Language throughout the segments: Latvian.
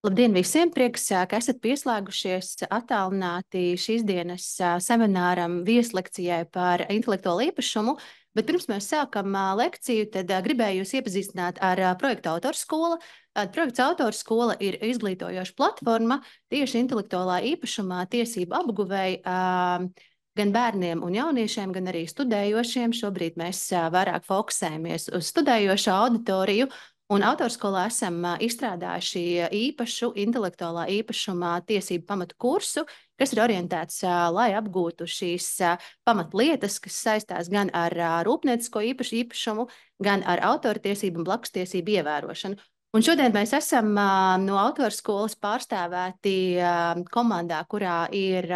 Labdien visiem! Prieks, ka esat pieslēgušies attālināti šīs dienas semināram vieslekcijai par intelektuālo īpašumu. Bet pirms mēs sākam lekciju, tad gribēju jūs iepazīstināt ar projekta autorskola. Projekts autorskola ir izglītojoša platforma tieši intelektuālā īpašumā tiesību apguvēji gan bērniem un jauniešiem, gan arī studējošiem. Šobrīd mēs vairāk fokusējamies uz studējošo auditoriju. Un autorskolā esam izstrādājuši īpašu intelektuālā īpašumā tiesību pamatu kursu, kas ir orientēts, lai apgūtu šīs pamatlietas, kas saistās gan ar rūpniecisko īpašumu, gan ar autortiesību un blakstiesību ievērošanu. Un šodien mēs esam no autorskolas pārstāvēti komandā, kurā ir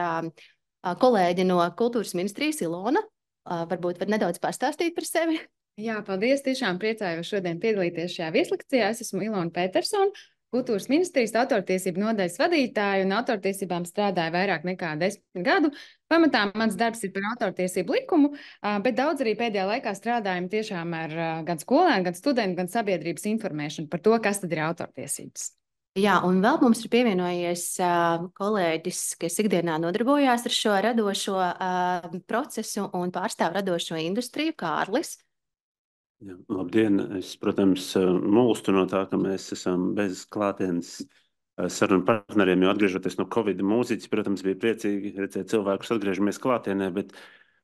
kolēģi no Kultūras ministrijas Ilona. Varbūt var nedaudz pastāstīt par sevi? Jā, paldies. Tiešām priecājos šodien piedalīties šajā vieslekcijā. Es esmu Ilona Petersona, Kultūras ministrijas autortiesību nodaļas vadītāja un autortiesībām strādāju vairāk nekā 10 gadu. Pamatā mans darbs ir par autortiesību likumu, bet daudz arī pēdējā laikā strādājam tiešām ar gan skolēnu, gan studentu, gan sabiedrības informēšanu par to, kas tad ir autortiesības. Jā, un vēl mums ir pievienojies kolēģis, kas ikdienā nodarbojās ar šo radošo procesu un pārstāv radošo industriju, Kārlis. Jā, labdien! Es, protams, mulstu no tā, ka mēs esam bez klātienes sarunu partneriem, jo atgriežoties no Covid mūziķis, protams, bija priecīgi redzēt cilvēkus atgriežamies klātienē, bet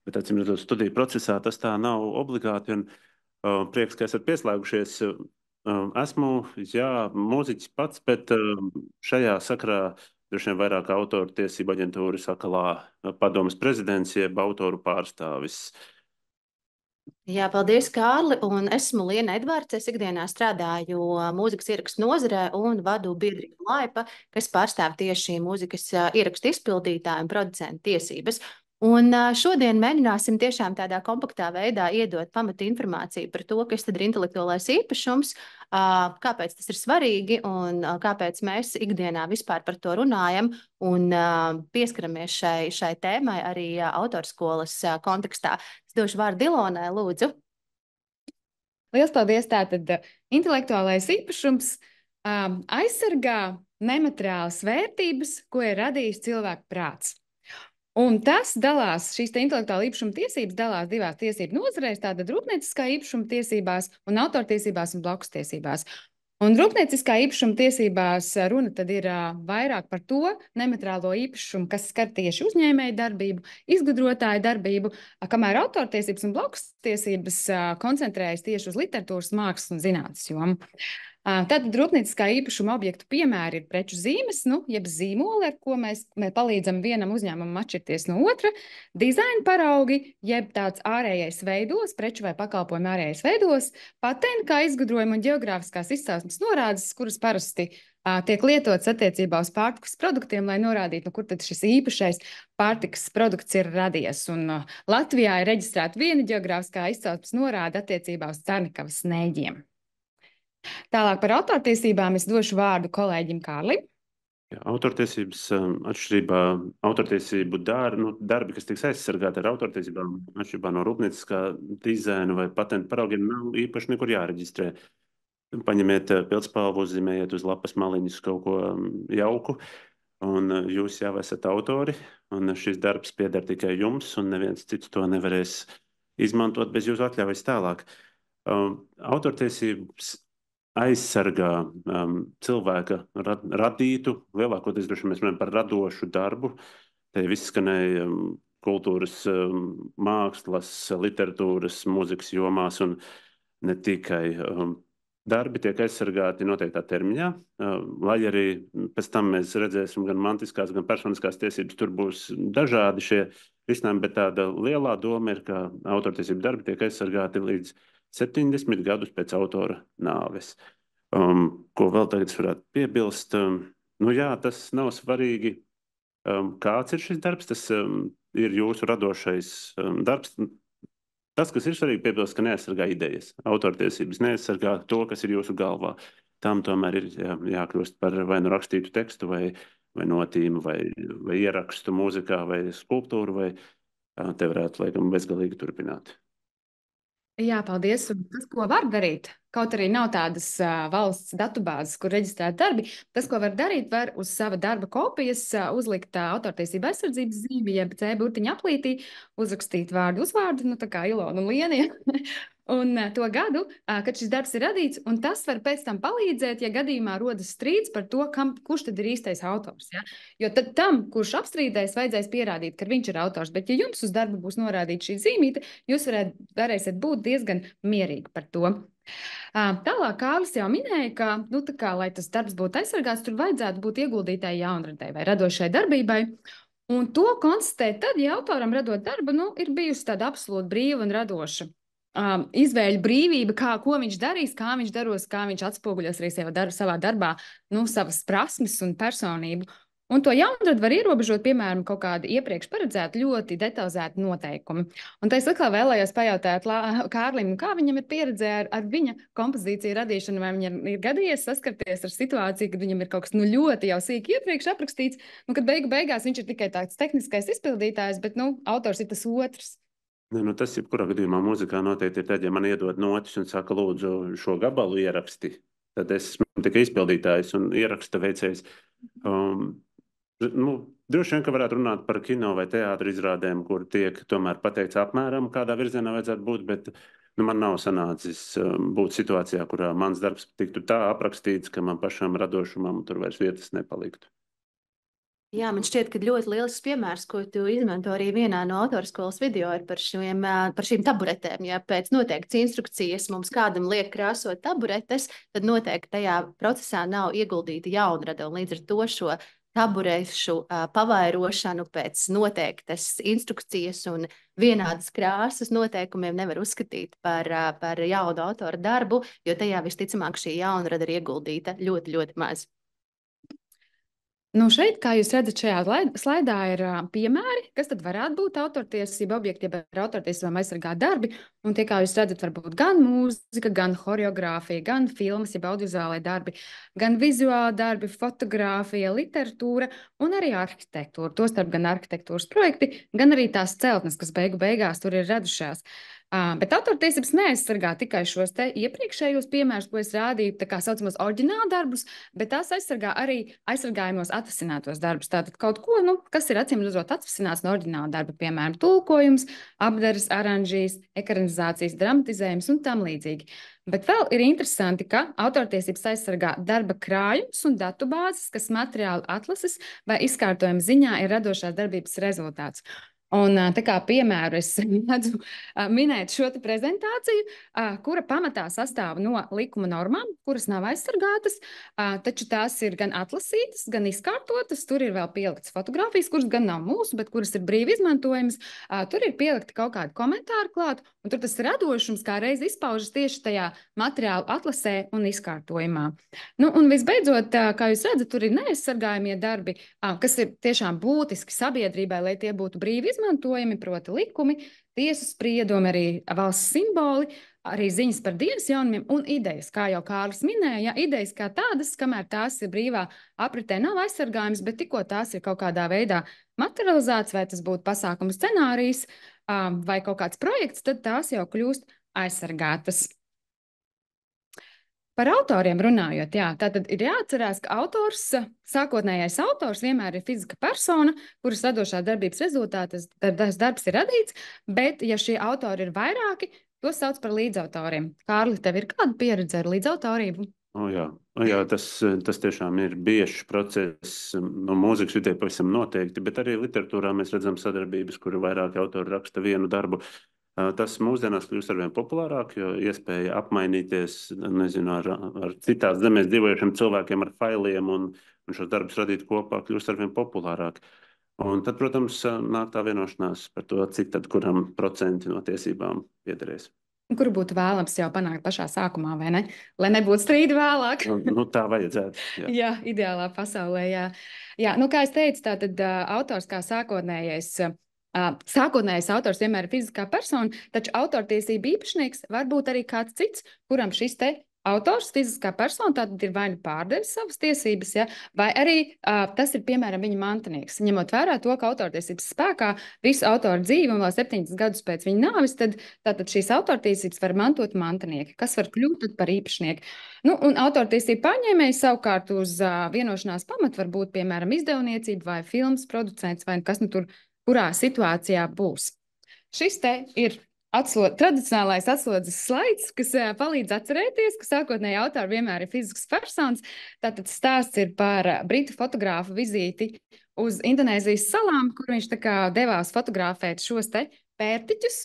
acīm redzot studiju procesā tas tā nav obligāti, un prieks, ka esat pieslēgušies. Esmu, jā, mūziķis pats, bet šajā sakarā droši vien vairāk autoru tiesību aģentūras akalā padomas prezidents, jeb autoru pārstāvis. Jā, paldies, Kārli. Un esmu Liena Edvards. Es ikdienā strādāju mūzikas ierakstu nozarē un vadu biedrību Laipa, kas pārstāv tieši mūzikas ierakstu izpildītāju un producentu tiesības. Un šodien mēģināsim tiešām tādā kompaktā veidā iedot pamatu informāciju par to, kas tad ir intelektuālais īpašums, kāpēc tas ir svarīgi un kāpēc mēs ikdienā vispār par to runājam un pieskaramies šai tēmai arī autorskolas kontekstā. Es došu vārdu Ilonai, lūdzu. Liels paldies! Tātad intelektuālais īpašums aizsargā nemateriālas vērtības, ko ir radījis cilvēku prāts. Un tas dalās, šīs intelektuāla īpašuma tiesības dalās divās tiesību nozarēs, tātad rūpnieciskā īpašuma tiesībās un autortiesībās un blakstiesībās. Un rūpnieciskā īpašuma tiesībās runa tad ir vairāk par to nemateriālo īpašumu, kas skar tieši uzņēmēju darbību, izgudrotāju darbību, kamēr autortiesības un blakstiesības koncentrējas tieši uz literatūras, mākslas un zinātnes jomu. Tātad rūpnieciskā īpašuma objektu piemēri ir preču zīmes, jeb zīmoli, ar ko mēs palīdzam vienam uzņēmumam atšķirties no otra, dizaina paraugi, jeb tāds ārējais veidos, preču vai pakalpojumu ārējais veidos, patenti kā izgudrojuma un geogrāfiskās izcelsmes norādes, kuras parasti tiek lietotas attiecībā uz pārtikas produktiem, lai norādītu, kur tad šis īpašais pārtikas produkts ir radies. Un Latvijā ir reģistrēta viena geogrāfiskā izcelsmes norāde attiecībā uz Carnikavas neģiem. Tālāk par autortiesībām es došu vārdu kolēģim Kārlim. Jā, autortiesības atšķirībā autortiesību darbi, kas tiks aizsargāti ar autortiesībām, atšķirībā no rūpnieciskā dizaina vai patentu paraugiem, nav īpaši nekur jāreģistrē. Paņemiet pildspalvu, uzzīmējiet uz lapas maliņus kaut ko jauku, un jūs jau esat autori, un šis darbs pieder tikai jums, un neviens cits to nevarēs izmantot bez jūsu atļaujas tālāk. Autortiesības aizsargā cilvēka radītu, lielākoties droši mēs runājam par radošu darbu. Te viss skanēja kultūras, mākslas, literatūras, mūzikas jomās un ne tikai. Darbi tiek aizsargāti noteiktā termiņā, lai arī pēc tam mēs redzēsim gan mantiskās, gan personiskās tiesības. Tur būs dažādi šie risinājumi, bet tāda lielā doma ir, ka autortiesību darbi tiek aizsargāti līdz 70 gadus pēc autora nāves. Ko vēl tagad es varētu piebilst? Jā, tas nav svarīgi, kāds ir šis darbs, tas ir jūsu radošais darbs. Tas, kas ir svarīgi, piebilst, ka neaizsargā idejas. Autortiesības neaizsargā to, kas ir jūsu galvā. Tam tomēr ir jākļūst par vai nu rakstītu tekstu, vai notīmu, vai ierakstu mūzikā, vai skulptūru, vai te varētu, laikam, bezgalīgi turpināt. Jā, paldies. Un tas, ko var darīt, kaut arī nav tādas valsts datubāzes, kur reģistrēt darbi, tas, ko var darīt, var uz sava darba kopijas uzlikt autortiesība aizsardzības zīmi, jeb C burtiņa aplītī, uzrakstīt vārdu uzvārdu, nu tā kā Ilona un Lienija. Un to gadu, kad šis darbs ir radīts, un tas var pēc tam palīdzēt, ja gadījumā rodas strīds par to, kurš tad ir īstais autors. Ja? Jo tad tam, kurš apstrīdēs, vajadzēs pierādīt, ka viņš ir autors. Bet, ja jums uz darba būs norādīta šī zīmīte, jūs varēsiet būt diezgan mierīgi par to. Tālāk Kārlis jau minēja, ka, nu, tā kā, lai tas darbs būtu aizsargāts, tur vajadzētu būt ieguldītai jaunradei vai radošai darbībai. Un to konstatēt tad, ja autoram radot darbu, nu, ir bijusi tāda absolūti brīva un radoša izvēļu brīvība, ko viņš darīs, kā viņš daros, kā viņš atspoguļos arī savā darbā, nu, savas prasmes un personību. Un to jaunradu var ierobežot, piemēram, kaut kādi iepriekš paredzēti ļoti detalizēti noteikumi. Un tā es atkal vēlējos pajautāt Kārlim, kā viņam ir pieredze ar viņa kompozīciju radīšanu, vai viņam ir gadījies saskarties ar situāciju, kad viņam ir kaut kas ļoti jau sīki iepriekš aprakstīts, un kad beigās viņš ir tikai tāds tehniskais izpildītājs, bet, nu, autors ir tas otrs. Nu, tas, jebkurā gadījumā, mūzikā noteikti ir tad, ja man iedod notis un saka, lūdzu, šo gabalu ieraksti, tad es esmu tikai izpildītājs un ieraksta veicējs. Droši vien, ka varētu runāt par kino vai teātru izrādēm, kur tiek tomēr pateikts apmēram, kādā virzienā vajadzētu būt, bet man nav sanācis būt situācijā, kurā mans darbs tiktu tā aprakstīts, ka man pašam radošumam tur vairs vietas nepaliktu. Jā, man šķiet, ka ļoti lielisks piemērs, ko tu izmanto arī vienā no autorskolas video, ir par šīm taburetēm. Ja pēc noteiktas instrukcijas mums kādam liek krāsot taburetes, tad noteikti tajā procesā nav ieguldīta jaunrada. Un līdz ar to šo taburešu pavairošanu pēc noteiktas instrukcijas un vienādas krāsas noteikumiem nevar uzskatīt par jaunu autora darbu, jo tajā visticamāk šī jaunrada ir ieguldīta ļoti, ļoti maz. Nu šeit, kā jūs redzat, šajā slaidā ir piemēri, kas tad varētu būt autortiesība objekti, ja ar autortiesībām aizsargāt darbi. Un tie, kā jūs redzat, var būt gan mūzika, gan horeogrāfija, gan filmas, jeb audiovizuālai darbi, gan vizuāli darbi, fotogrāfija, literatūra un arī arhitektūra. Tostarp gan arhitektūras projekti, gan arī tās celtnes, kas beigās tur ir radušās. Bet autortiesības neaizsargā tikai šos te iepriekšējos piemērus, ko es rādīju, tā kā saucamos oriģinālu darbus, bet tās aizsargā arī aizsargājumos atvasinātos darbus. Tātad kaut ko, kas ir acīmredzot atvasināts no oriģināla darba, piemēram, tulkojums, apdares, aranžijas, ekranizācijas, dramatizējums un tam līdzīgi. Bet vēl ir interesanti, ka autortiesības aizsargā darba krājums un datubāzes, kas materiālu atlases vai izkārtojuma ziņā ir radošās darbības rezultāts. Un tā kā piemēru es redzu minēt šo te prezentāciju, kura pamatā sastāv no likuma normām, kuras nav aizsargātas, taču tās ir gan atlasītas, gan izkārtotas. Tur ir vēl pieliktas fotogrāfijas, kuras gan nav mūsu, bet kuras ir brīvi izmantojamas. Tur ir pielikti kaut kādi komentāri klāt, un tur tas radošums kā reiz izpaužas tieši tajā materiālu atlasē un izkārtojumā. Nu, un visbeidzot, kā jūs redzat, tur ir neaizsargājamie darbi, kas ir tiešām būtiski sabiedrībai, lai tie būtu brīvi izmantojami, proti likumi, tiesu spriedumi, arī valsts simboli, arī ziņas par dienas jaunumiem un idejas, kā jau Kārlis minēja, idejas kā tādas, kamēr tās ir brīvā apritē, nav aizsargājums, bet tikko tās ir kaut kādā veidā materializētas, vai tas būtu pasākuma scenārijs vai kaut kāds projekts, tad tās jau kļūst aizsargātas. Par autoriem runājot, jā, tātad ir jāatcerās, ka sākotnējais autors vienmēr ir fiziska persona, kuras radošā darbības rezultātā tas darbs ir radīts, bet ja šie autori ir vairāki, to sauc par līdzautoriem. Kārli, tev ir kāda pieredze ar līdzautorību? Jā, tas tiešām ir biežs process, no mūzikas vidē pavisam noteikti, bet arī literatūrā mēs redzam sadarbības, kur vairāki autori raksta vienu darbu. Tas mūsdienās kļūst arvien populārāk, jo iespēja apmainīties, nezinu, ar citās zemēs dzīvojušiem cilvēkiem ar failiem un šos darbus radīt kopā kļūst arvien populārāk. Un tad, protams, nāk tā vienošanās par to, cik tad kuram procenti no tiesībām piederēs. Kuru būtu vēlams jau panākt pašā sākumā, vai ne? Lai nebūtu strīdi vēlāk. Tā vajadzētu. Jā, ideālā pasaulē, jā. Jā, kā es teicu, tātad autors kā sākotnējais autors vienmēr ir fiziskā persona, taču autortiesība īpašnieks var būt arī kāds cits, kuram šis te autors, fiziskā persona, tātad ir vai nu pārdevis savas tiesības, ja, vai arī tas ir, piemēram, viņa mantinieks. Ņemot vērā to, ka autortiesības spēkā visu autoru dzīvi un vēl 70 gadus pēc viņa nāves, tad tātad šīs autortiesības var mantot mantinieki, kas var kļūt par īpašnieki. Nu, un autortiesību pārņēmēji savukārt uz vienošanās pamatu var būt, piemēram, izdevniecība vai filmas producents vai kas nu tur, kurā situācijā būs. Šis te ir tradicionālais atslodzes slaids, kas palīdz atcerēties, ka sākotnēji autori vienmēr ir fizisks personas. Tātad stāsts ir par britu fotogrāfu vizīti uz Indonēzijas salām, kur viņš tā kā devās fotografēt šos te pērtiķus.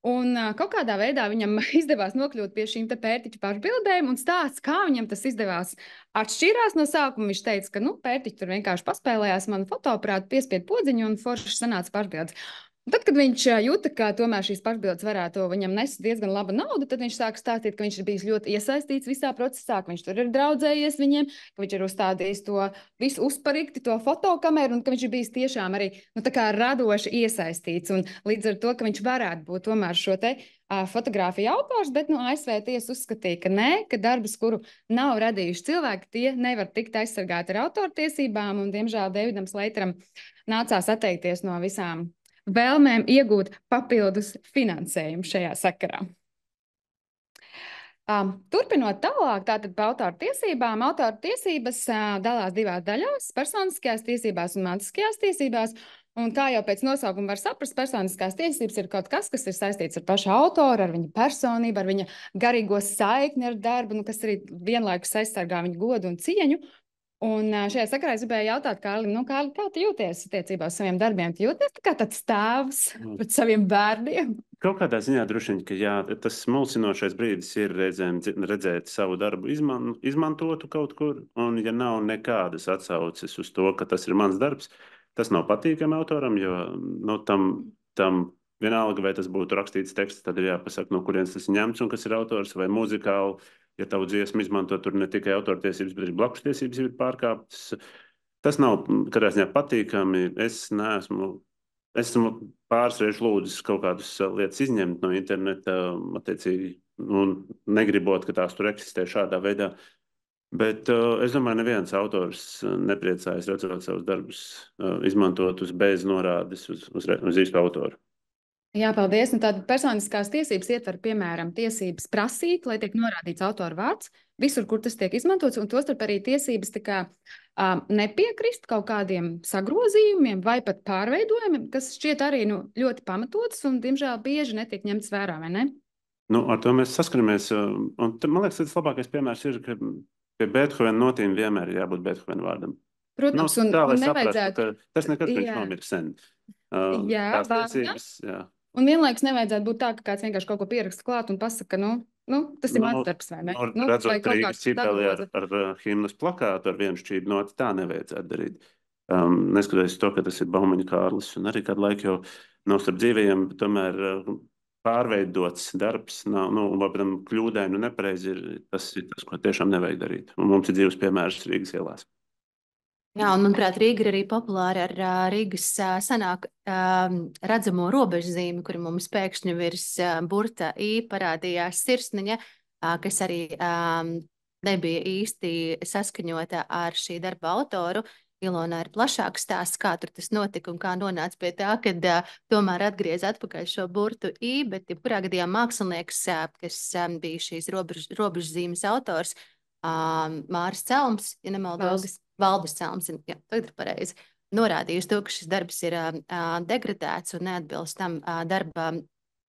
Un kaut kādā veidā viņam izdevās nokļūt pie šīm te pērtiķu pašbildēm, un stāsts, kā viņam tas izdevās, atšķirās no sākuma. Viņš teica, ka pērtiķi tur vienkārši paspēlējās manu fotoaparātu, piespied podziņu un forši sanāca pašbildes. Tad, kad viņš jūta, ka tomēr šīs pašbildes varētu viņam nest diezgan laba nauda, tad viņš sāka stāstīt, ka viņš ir bijis ļoti iesaistīts visā procesā, ka viņš tur ir draudzējies viņiem, ka viņš ir uzstādījis to visu uzparikti, to fotokameru, un ka viņš ir bijis tiešām arī tā kā radoši iesaistīts. Un līdz ar to, ka viņš varētu būt tomēr šo te fotogrāfiju autors, bet ASV tiesa uzskatīja, ka nē, ka darbus, kuru nav radījuši cilvēki, tie nevar tikt aizsargāti ar autortiesībām, un diemžēl Davidam Sleiteram nācās atteikties no visām vēlmēm iegūt papildus finansējumu šajā sakarā. Turpinot tālāk, tātad par autoru tiesībām. Autoru tiesības dalās divās daļās - personiskajās tiesībās un mantiskajās tiesībās. Un kā jau pēc nosaukuma var saprast, personiskās tiesības ir kaut kas, kas ir saistīts ar pašu autoru, ar viņa personību, ar viņa garīgo saikni ar darbu, kas arī vienlaikus aizsargā viņa godu un cieņu. Un šajā sakarā es gribēju jautāt Kārlim, Kārli, kā tu jūties attiecībā uz saviem darbiem? Tu jūties kā tāds tēvs pret saviem bērniem? Kaut kādā ziņā droši vien, ka jā, tas mulsinošais brīdis ir redzēt savu darbu izmantotu kaut kur, un ja nav nekādas atsauces uz to, ka tas ir mans darbs, tas nav patīkami autoram, jo tam vienalga, vai tas būtu rakstīts teksts, tad ir jāpasaka, no kurienes tas ir ņemts un kas ir autors, vai muzikāli. Ja tavu dziesmu izmanto, tur ne tikai autortiesības, bet arī blakustiesības ir pārkāptas. Tas nav kādā ziņā patīkami. Esmu pāris reizes lūdzis kaut kādas lietas izņemt no interneta, attiecīgi, negribot, ka tās tur eksistē šādā veidā. Bet es domāju, neviens autors nepriecājas redzot savus darbus izmantotus bez norādes uz īstu autoru. Jā, paldies. Tātad personiskās tiesības ietver, piemēram, tiesības prasīt, lai tiek norādīts autora vārds visur, kur tas tiek izmantots, un tostarp arī tiesības nepiekrist kaut kādiem sagrozījumiem vai pat pārveidojumiem, kas šķiet arī ļoti pamatotas un, diemžēl, bieži netiek ņemts vērā, vai ne? Ar to mēs saskaramies. Un man liekas, tas labākais piemērs ir, ka pie Beethovena notīm vienmēr ir jābūt Beethovena vārdam. Protams, un nevajadzētu. Tas nekad viņš nomira sen. Tās tiesības, jā. Un vienlaikus nevajadzētu būt tā, ka kāds vienkārši kaut ko pieraksta klāt un pasaka, tas ir mans darbs, vai ne? Redzot Rīgas Cibeli ar himnas plakātu ar vienu šķīdu noti, tā nevajadzētu darīt. Neskatoties to, ka tas ir Baumaņa Kārlis un arī kādu laiku jau nav starp dzīvajiem, tomēr pārveidots darbs, labam kļūdaini un nepareizi tas ir tas, ko tiešām nevajag darīt. Un mums ir dzīves piemērs Rīgas ielās. Jā, un, manuprāt, Rīga ir arī populāra ar Rīgas senāk redzamo robežzīmi, kuri mums pēkšņi virs burta I parādījās sirsniņa, kas arī nebija īsti saskaņota ar šī darba autoru. Ilona ir plašāks stāsts, kā tur tas notika un kā nonāca pie tā, kad tomēr atgriez atpakaļ šo burtu I, bet jebkurā gadījumā mākslinieks, kas bija šīs robežzīmes autors, Māris Celms, ja nemaldos. Valdis Celms, jā, tagad ir pareizi, norādījusi to, ka šis darbs ir degradēts un neatbilst tam darba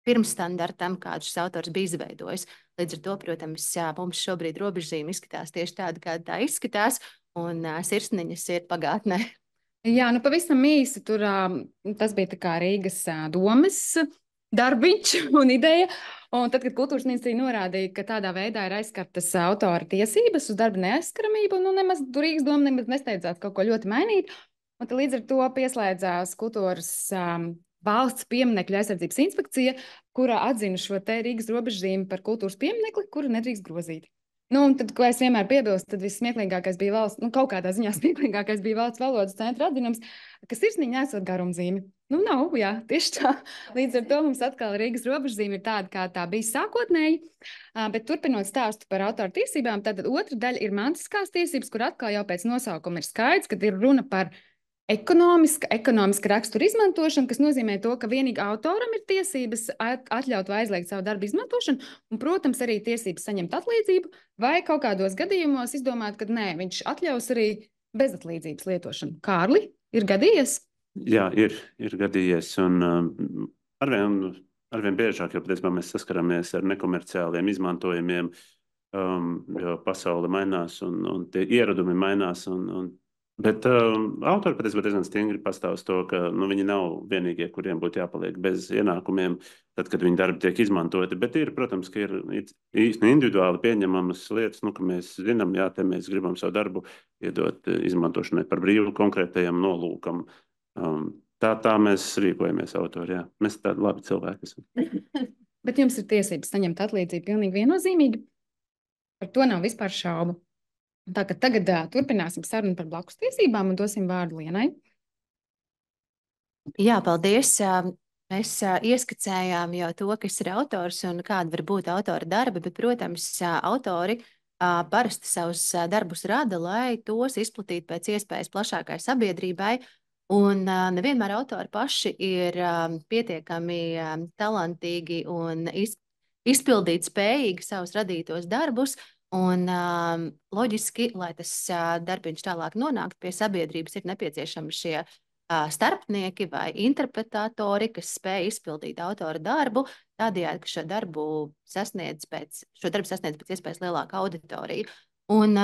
pirmstandartam, kādu šis autors bija izveidojis. Līdz ar to, protams, mums šobrīd robežzīme izskatās tieši tāda, kāda tā izskatās, un sirsniņas ir pagātnē. Jā, pavisam īsi tur tas bija tā kā Rīgas domes darbiņš un ideja. Un tad, kad kultūras ministrija norādīja, ka tādā veidā ir aizskartas autora tiesības uz darba neaizskaramību, nemaz Rīgas doma nemaz nesteidzās kaut ko ļoti mainīt. Un tad līdz ar to pieslēdzās kultūras valsts pieminekļu aizsardzības inspekcija, kura atzina šo te Rīgas robežzīmi par kultūras pieminekli, kuru nedrīkst grozīt. Nu, un tad, ko es vienmēr piebilstu, tad vissmieklīgākais bija kaut kādā ziņā smieklīgākais bija valsts valodas centra atzinums, ka sirsniņa nesot garumzīmi. Nu, nav, jā, tieši tā. Līdz ar to mums atkal Rīgas robežzīme ir tāda, kā tā bija sākotnēji. Bet turpinot stāstu par autora tiesībām, tad otra daļa ir mantiskās tiesības, kur atkal jau pēc nosaukuma ir skaidrs, kad ir runa par ekonomiska rakstura izmantošana, kas nozīmē to, ka vienīgi autoram ir tiesības atļaut vai aizliegt savu darbu izmantošanu, un, protams, arī tiesības saņemt atlīdzību, vai kaut kādos gadījumos izdomāt, ka nē, viņš atļaus arī bezatlīdzības lietošanu. Kārli, ir gadījies? Jā, ir gadījies, un arvien biežāk, jo patiesībā mēs saskaramies ar nekomerciāliem izmantojumiem, jo pasaule mainās un tie ieradumi mainās, bet autori patiesībā diezgan stingri pastāv uz to, ka viņi nav vienīgie, kuriem būtu jāpaliek bez ienākumiem, tad, kad viņu darbi tiek izmantoti. Bet protams, ka ir īsti individuāli pieņemamas lietas, ka mēs zinām, jā, te mēs gribam savu darbu iedot izmantošanai par brīvu konkrētajam nolūkam. Tā mēs rīkojamies, autori, jā. Mēs tādi labi cilvēki esam. Bet jums ir tiesības saņemt atlīdzību pilnīgi viennozīmīgi. Par to nav vispār šaubu. Tā ka tagad turpināsim sarunu par blakus tiesībām un dosim vārdu Lienai. Jā, paldies. Mēs ieskicējām jau to, kas ir autors un kāda var būt autora darba, bet, protams, autori parasti savus darbus rada, lai tos izplatītu pēc iespējas plašākai sabiedrībai. Un nevienmēr autori paši ir pietiekami talantīgi un izpildīt spējīgi savus radītos darbus. Un loģiski, lai tas darbiņš tālāk nonāktu pie sabiedrības, ir nepieciešami šie starpnieki vai interpretatori, kas spēj izpildīt autora darbu, tādējādi, ka šo darbu sasniedz pēc iespējas lielāka auditorija. Un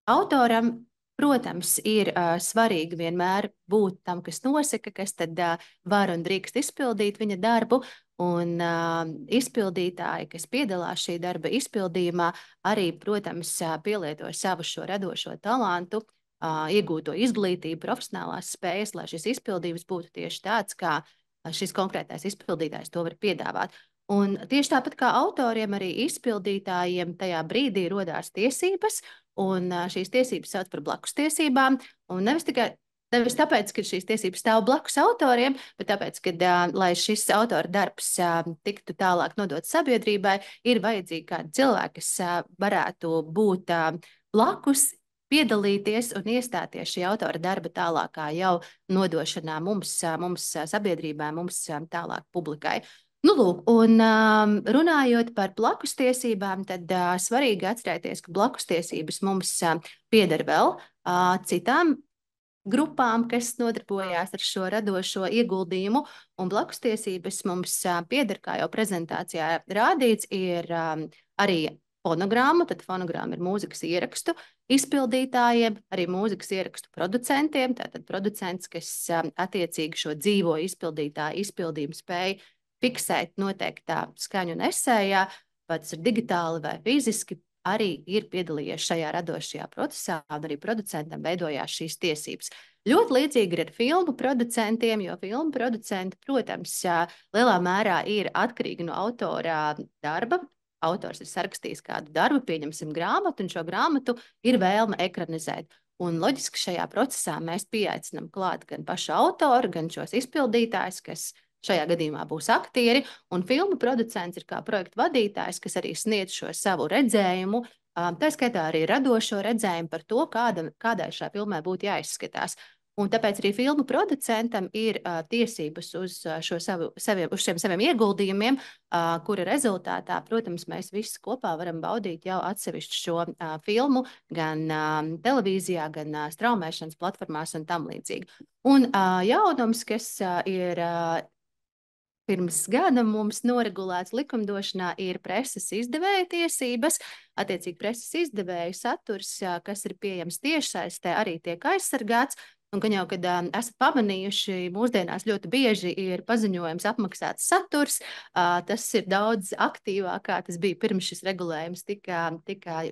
autoram, protams, ir svarīgi vienmēr būt tam, kas nosaka, kas tad var un drīkst izpildīt viņa darbu. Un izpildītāji, kas piedalās šī darba izpildījumā, arī, protams, pielieto savu šo radošo talantu, iegūto izglītību, profesionālās spējas, lai šis izpildījums būtu tieši tāds, kā šis konkrētais izpildītājs to var piedāvāt. Un tieši tāpat kā autoriem, arī izpildītājiem tajā brīdī rodās tiesības, un šīs tiesības sauc par blakus tiesībām, un nevis tāpēc, ka šīs tiesības stāv blakus autoriem, bet tāpēc, ka, lai šis autora darbs tiktu tālāk nodots sabiedrībai, ir vajadzīgi kādi cilvēki, kas varētu būt blakus, piedalīties un iestāties šī autora darba tālākā jau nodošanā mums sabiedrībai, mums tālāk publikai. Nu, lūk, un runājot par blakus tiesībām, tad svarīgi atcerēties, ka blakus tiesības mums pieder vēl citām grupām, kas nodarbojās ar šo radošo ieguldījumu, un blakus tiesības mums pieder, kā jau prezentācijā rādīts, ir arī fonogramma, tad fonogramma ir mūzikas ierakstu izpildītājiem, arī mūzikas ierakstu producentiem, tātad producents, kas attiecīgi šo dzīvo izpildītāju izpildījumu spēj fiksēt noteiktā skaņu un esējā, vai tas ir digitāli vai fiziski, arī ir piedalījies šajā radošajā procesā, un arī producentam veidojās šīs tiesības. Ļoti līdzīgi ir ar filmu producentiem, jo filmu producenti, protams, lielā mērā ir atkarīgi no autora darba. Autors ir sarakstījis kādu darbu, pieņemsim grāmatu, un šo grāmatu ir vēlme ekranizēt. Un loģiski šajā procesā mēs pieaicinām klāt gan pašu autoru, gan šos izpildītājus, kas šajā gadījumā būs aktieri, un filmu producents ir kā projektu vadītājs, kas arī sniedz šo savu redzējumu, tā skaitā arī radošo redzējumu par to, kādai šā filmai būtu jāizskatās. Un tāpēc arī filmu producentam ir tiesības uz šiem saviem ieguldījumiem, kura rezultātā, protams, mēs visi kopā varam baudīt jau atsevišķu šo filmu gan televīzijā, gan straumēšanas platformās un tam līdzīgi. Un jaunums, kas ir pirms gada mums noregulēts likumdošanā, ir preses izdevēja tiesības. Attiecīgi preses izdevēju saturs, kas ir pieejams tiešsaistē, arī tiek aizsargāts. Un, gan jau, kad esat pamanījuši, mūsdienās ļoti bieži ir paziņojums apmaksāts saturs. Tas ir daudz aktīvāk, kā tas bija pirms šis regulējums tika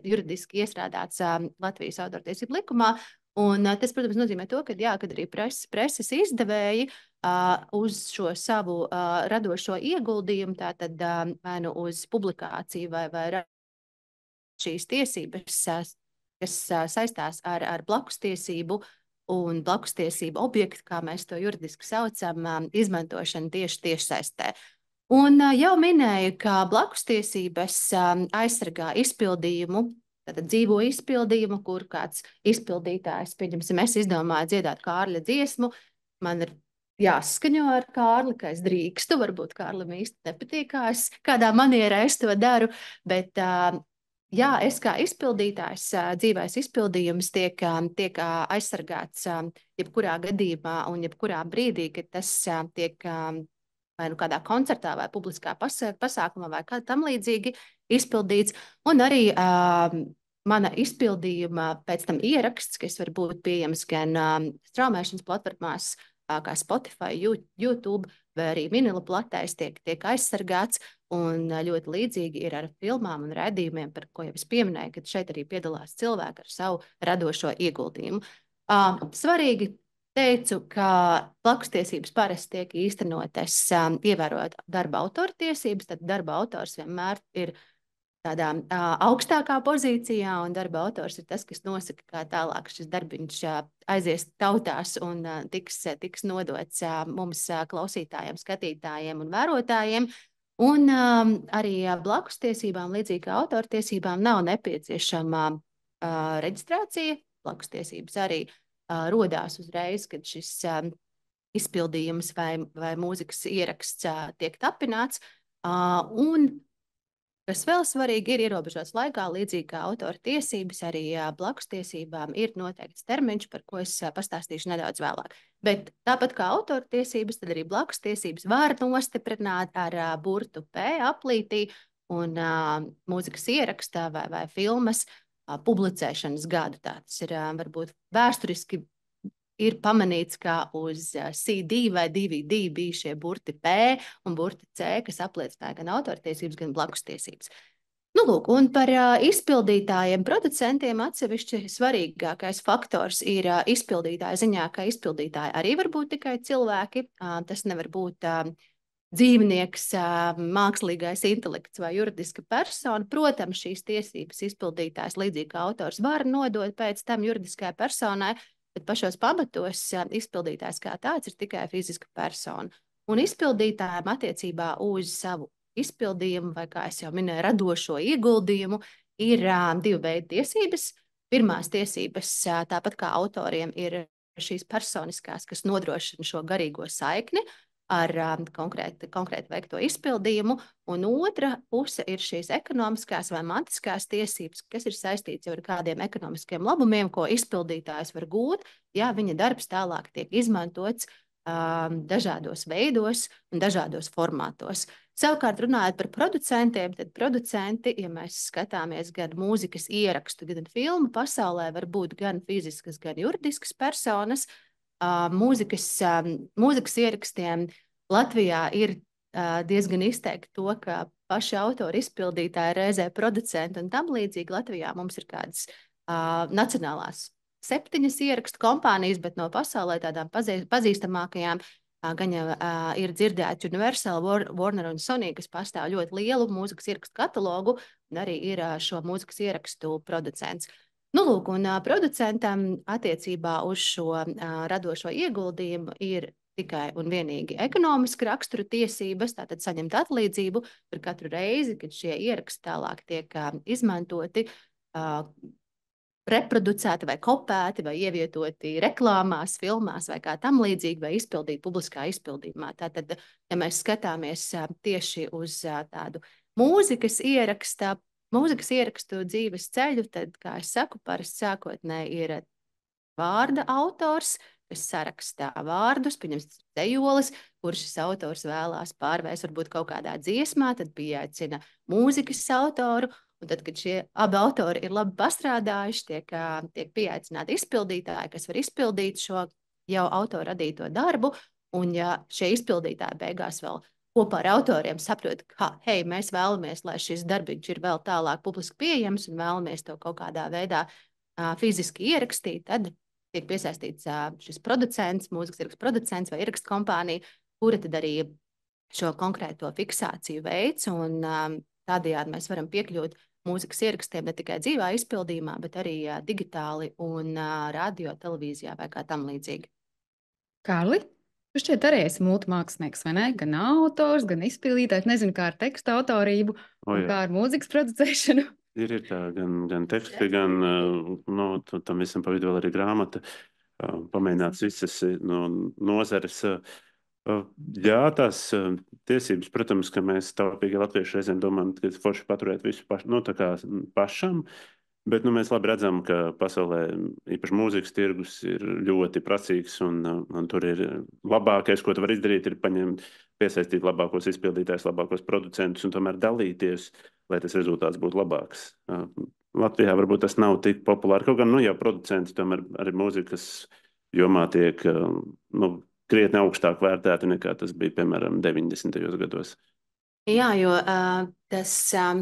juridiski iestrādāts Latvijas autortiesību likumā. Un tas, protams, nozīmē to, ka, jā, kad arī preses izdevēji uz šo savu radošo ieguldījumu, tātad vai nu uz publikāciju vai šīs tiesības, kas saistās ar blakustiesību un blakustiesību objektu, kā mēs to juridiski saucam, izmantošanu tieši tiešsaistē. Un jau minēju, ka blakustiesības aizsargā izpildījumu, tātad dzīvo izpildījumu, kur kāds izpildītājs, pieņemsim, es izdomāju dziedāt Kārļa dziesmu, man ir jāsaskaņo ar Kārli, ka es drīkstu, varbūt Kārlim īsti nepatīk, kādā manierē es to daru, bet jā, es kā izpildītājs, dzīvais izpildījums tiek aizsargāts jebkurā gadījumā un jebkurā brīdī, kad tas tiek vai nu kādā koncertā, vai publiskā pasākumā, vai kā tam līdzīgi izpildīts. Un arī mana izpildījuma pēc tam ieraksts, kas var būt pieejams gan straumēšanas platformās, kā Spotify, YouTube, vai arī vinila platēs tiek aizsargāts. Un ļoti līdzīgi ir ar filmām un raidījumiem, par ko jau es pieminēju, kad šeit arī piedalās cilvēki ar savu radošo ieguldījumu. Svarīgi teicu, ka blakustiesības parasti tiek īstenotas ievērojot darba autora tiesības, tad darba autors vienmēr ir tādā augstākā pozīcijā, un darba autors ir tas, kas nosaka, kā tālāk šis darbiņš aizies tautās un tiks nodots mums klausītājiem, skatītājiem un vērotājiem. Un arī blakustiesībām, līdzīgi kā autortiesībām, nav nepieciešama reģistrācija. Blakustiesības arī rodās uzreiz, kad šis izpildījums vai mūzikas ieraksts tiek tapināts. Un kas vēl svarīgi, ir ierobežots laikā, līdzīgi kā autora tiesības, arī blakustiesībām ir noteikts termiņš, par ko es pastāstīšu nedaudz vēlāk. Bet tāpat kā autora tiesības, tad arī blakustiesības var nostiprināt ar burtu P aplītī un mūzikas ierakstā vai filmas publicēšanas gadu. Tas ir varbūt vēsturiski ir pamanīts, ka uz CD vai DVD bija šie burti P un burti C, kas apliecināja gan autortiesības, gan blakustiesības. Nu, lūk, un par izpildītājiem, producentiem atsevišķi svarīgākais faktors ir izpildītāja ziņā, ka izpildītāji arī var būt tikai cilvēki. Tas nevar būt dzīvnieks, mākslīgais intelekts vai juridiska persona. Protams, šīs tiesības izpildītājs, līdzīgi kā autors, var nodot pēc tam juridiskai personai, bet pašos pamatos izpildītājs kā tāds ir tikai fiziska persona. Un izpildītājiem attiecībā uz savu izpildījumu, vai kā es jau minēju, radošo ieguldījumu, ir divu veidu tiesības. Pirmās tiesības, tāpat kā autoriem, ir šīs personiskās, kas nodrošina šo garīgo saikni ar konkrēti veikto izpildījumu, un otra puse ir šīs ekonomiskās vai mantiskās tiesības, kas ir saistīts jau ar kādiem ekonomiskiem labumiem, ko izpildītājs var gūt, ja viņa darbs tālāk tiek izmantots dažādos veidos un dažādos formātos. Savukārt, runājot par producentiem, tad producenti, ja mēs skatāmies gan mūzikas ierakstu, gan filmu pasaulē, var būt gan fiziskas, gan juridiskas personas. Mūzikas ierakstiem Latvijā ir diezgan izteikti to, ka paši autori, izpildītāji, reizē producenti un tam līdzīgi. Latvijā mums ir kādas nacionālās 7 ierakstu kompānijas, bet no pasaulē tādām pazīstamākajām gan jau ir dzirdēts Universal, Warner un Sony, kas pastāv ļoti lielu mūzikas ierakstu katalogu, un arī ir šo mūzikas ierakstu producents. Nu, lūk, un producentam attiecībā uz šo radošo ieguldījumu ir tikai un vienīgi ekonomiski rakstura tiesības, tātad saņemt atlīdzību par katru reizi, kad šie ieraksti tālāk tiek izmantoti, reproducēti vai kopēti vai ievietoti reklāmās, filmās vai kā tam līdzīgi, vai izpildīti publiskā izpildījumā. Tātad, ja mēs skatāmies tieši uz tādu mūzikas ierakstu dzīves ceļu, tad, kā es saku, parasti sākotnēji ir vārda autors, kas sarakstā vārdus, pieņems dejolis, kur šis autors vēlās pārvērst varbūt kaut kādā dziesmā, tad pieaicina mūzikas autoru. Un tad, kad šie abi autori ir labi pastrādājuši, tiek pieaicināti izpildītāji, kas var izpildīt šo jau autoru radīto darbu. Un ja šie izpildītāji beigās vēl kopā ar autoriem saprot, ka, hei, mēs vēlamies, lai šis darbiņš ir vēl tālāk publiski pieejams un vēlamies to kaut kādā veidā fiziski ierakstīt, tad tiek piesaistīts šis producents, mūzikas ierakstu producents vai ierakstu kompānija, kura tad arī šo konkrēto fiksāciju veids, un tādējādi mēs varam piekļūt mūzikas ierakstiem ne tikai dzīvā izpildījumā, bet arī digitāli un radio, televīzijā vai kā tam līdzīgi. Kārli, tu šķiet arī esi multimākslinieks, vai ne? Gan autors, gan izpildītājs. Nezinu, kā ar tekstu autorību un kā ar mūzikas producēšanu. Ir tā, gan teksti, gan tam visam pa vidu vēl arī grāmata. Pamēģināts visas nozares. Jā, tās tiesības, protams, ka mēs taupīgi latvieši reizēm domājam, ka forši paturēt visu pašam, bet mēs labi redzam, ka pasaulē īpaši mūzikas tirgus ir ļoti prasīgs, un tur ir labākais, ko tu vari izdarīt, ir piesaistīt labākos izpildītājus, labākos producentus un tomēr dalīties, lai tas rezultāts būtu labāks. Latvijā varbūt tas nav tik populāri, kaut gan, jau producenti tomēr arī mūzikas jomā tiek, krietni augstāk vērtēti nekā tas bija, piemēram, 90. gados. Jā, jo tas,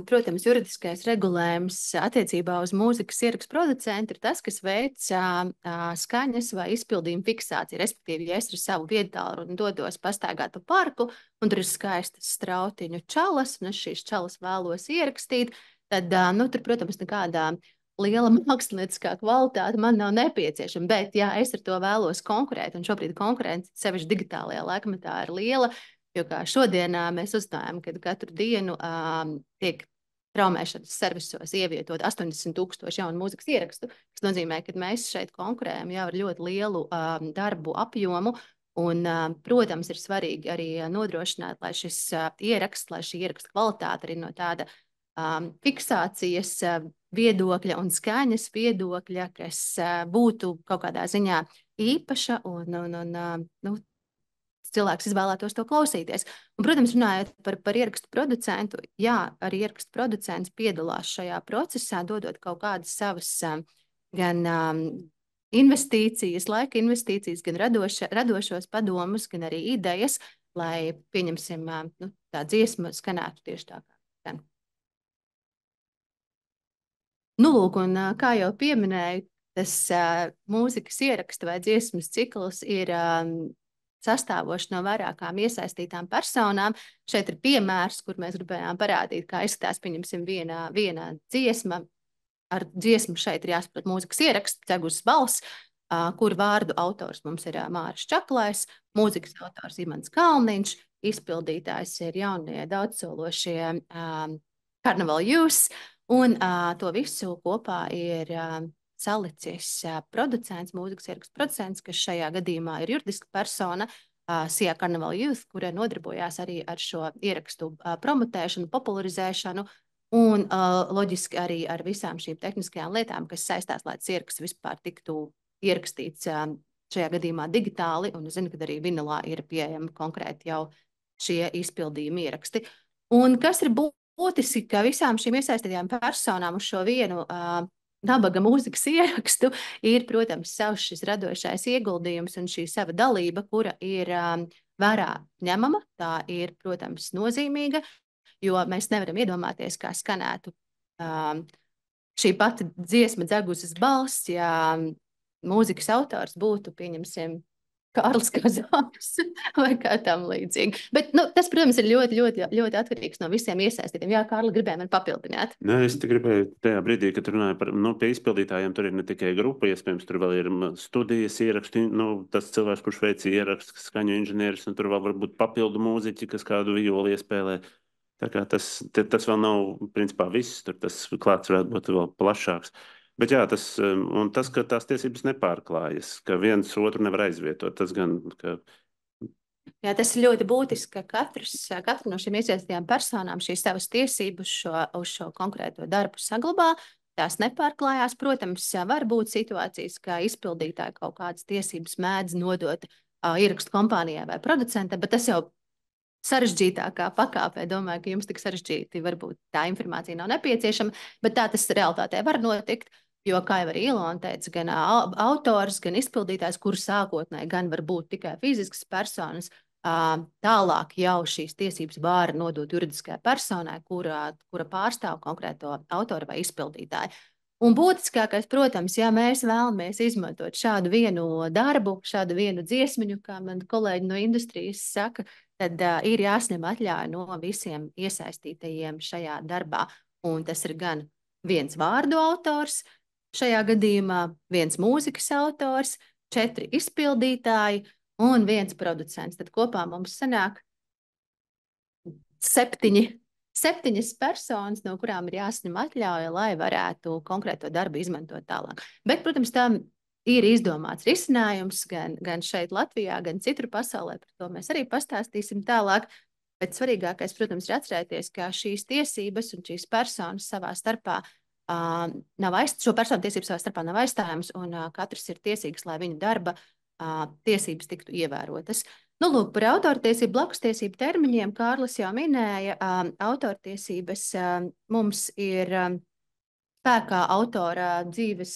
protams, juridiskais regulējums attiecībā uz mūzikas ierakstu producentu ir tas, kas veic skaņas vai izpildījuma fiksāciju. Respektīvi, ja es ar savu viedtālu dodos pastaigāt pa parku, un tur ir skaistas strautiņu čalas, un es šīs čalas vēlos ierakstīt, tad, tur, protams, nekādā liela mākslinieckā kvalitāte man nav nepieciešama, bet, ja es ar to vēlos konkurēt, un šobrīd konkurence sevišķi digitālajā laikmetā ir liela, jo kā šodien mēs uzzinājām, ka katru dienu tiek traumēšanas servisos ievietot 80,000 jaunu mūzikas ierakstu, kas nozīmē, ka mēs šeit konkurējam jau ar ļoti lielu darbu apjomu, un, protams, ir svarīgi arī nodrošināt, lai šis ieraksts, lai šī ieraksta kvalitāte arī no tāda fiksācijas viedokļa un skaņas viedokļa, kas būtu kaut kādā ziņā īpaša un cilvēks izvēlētos to klausīties. Un, protams, runājot par ierakstu producentu, jā, arī ierakstu producents piedalās šajā procesā, dodot kaut kādas savas gan investīcijas, laika investīcijas, gan radošos padomus, gan arī idejas, lai, pieņemsim, tā dziesma skanētu tieši tā kā. Lūk, un kā jau pieminēju, tas mūzikas ieraksta vai dziesmas cikls ir sastāvošs no vairākām iesaistītām personām. Šeit ir piemērs, kur mēs gribējām parādīt, kā izskatās, pieņemsim, viena dziesma. Ar dziesmu šeit ir jāsaprot mūzikas ieraksts, Dzeguses balss, kur vārdu autors mums ir Māris Čaklais, mūzikas autors Imants Kalniņš, izpildītājs ir jaunie daudzsološie Carnival Youth. Un to visu kopā ir salicis producents, mūzikas ierakstu producents, kas šajā gadījumā ir juridiska persona, SIA Carnival Youth, kura nodarbojās arī ar šo ierakstu promotēšanu, popularizēšanu un loģiski arī ar visām šīm tehniskajām lietām, kas saistās, lai tas ieraksts vispār tiktu ierakstīts šajā gadījumā digitāli, un es zinu, ka arī vinilā ir pieejami konkrēti jau šie izpildījumi ieraksti. Un kas ir būtiski, ka visām šīm iesaistītajām personām uz šo vienu nabaga mūzikas ierakstu ir, protams, savs šis radošais ieguldījums un šī sava dalība, kura ir vērā ņemama, tā ir, protams, nozīmīga, jo mēs nevaram iedomāties, kā skanētu šī pati dziesma Dzeguses balss, ja mūzikas autors būtu, pieņemsim, Kārlis Kazāns vai kā tam līdzīgi. Bet, tas, protams, ir ļoti, ļoti, ļoti atkarīgs no visiem iesaistītiem. Jā, Kārli, gribēja man papildināt. Nē, es gribēju tajā brīdī, kad runāju par pie izpildītājiem, tur ir ne tikai grupa, iespējams, tur vēl ir studijas ieraksti, tas cilvēks, kurš veic ieraksts, skaņu inženieris, un tur vēl var būt papildu mūziķi, kas kādu violi iespēlē. Tā kā tas vēl nav, principā, viss, tur tas klāts varētu būt vēl plašāks. Bet jā, tas, ka tās tiesības nepārklājas, ka viens otru nevar aizvietot, tas gan, ka... Jā, tas ir ļoti būtiski, ka katra no šīm iesaistītajām personām šīs savas tiesības uz šo konkrēto darbu saglabā, tās nepārklājās. Protams, var būt situācijas, ka izpildītāji kaut kādas tiesības mēdz nodot ierakstu kompānijai vai producentam, bet tas jau sarežģītākā pakāpē. Domāju, ka jums tik sarežģīti varbūt tā informācija nav nepieciešama, bet tā tas realitātē var notikt. Jo, kā jau arī Ilona teica, gan autors, gan izpildītājs, kuru sākotnēji gan var būt tikai fiziskas personas, tālāk jau šīs tiesības var nodot juridiskajai personai, kura pārstāv konkrēto autoru vai izpildītāju. Un būtiskākais, protams, ja mēs vēlamies izmantot šādu vienu darbu, šādu vienu dziesmiņu, kā man kolēģi no industrijas saka, tad ir jāsņem atļauja no visiem iesaistītajiem šajā darbā. Un tas ir gan viens vārdu autors, šajā gadījumā viens mūzikas autors, 4 izpildītāji un viens producents. Tad kopā mums sanāk 7 personas, no kurām ir jāsaņem atļauja, lai varētu konkrēto darbu izmantot tālāk. Bet, protams, tam ir izdomāts risinājums gan šeit Latvijā, gan citur pasaulē. Par to mēs arī pastāstīsim tālāk. Bet svarīgākais, protams, ir atcerēties, ka šīs tiesības un šīs personas savā starpā šo personu tiesības savā starpā nav aizstājamas, un katrs ir tiesīgs, lai viņa darba tiesības tiktu ievērotas. Nu, lūk, par autortiesību, blakustiesību termiņiem Kārlis jau minēja. Autortiesības mums ir spēkā autora dzīves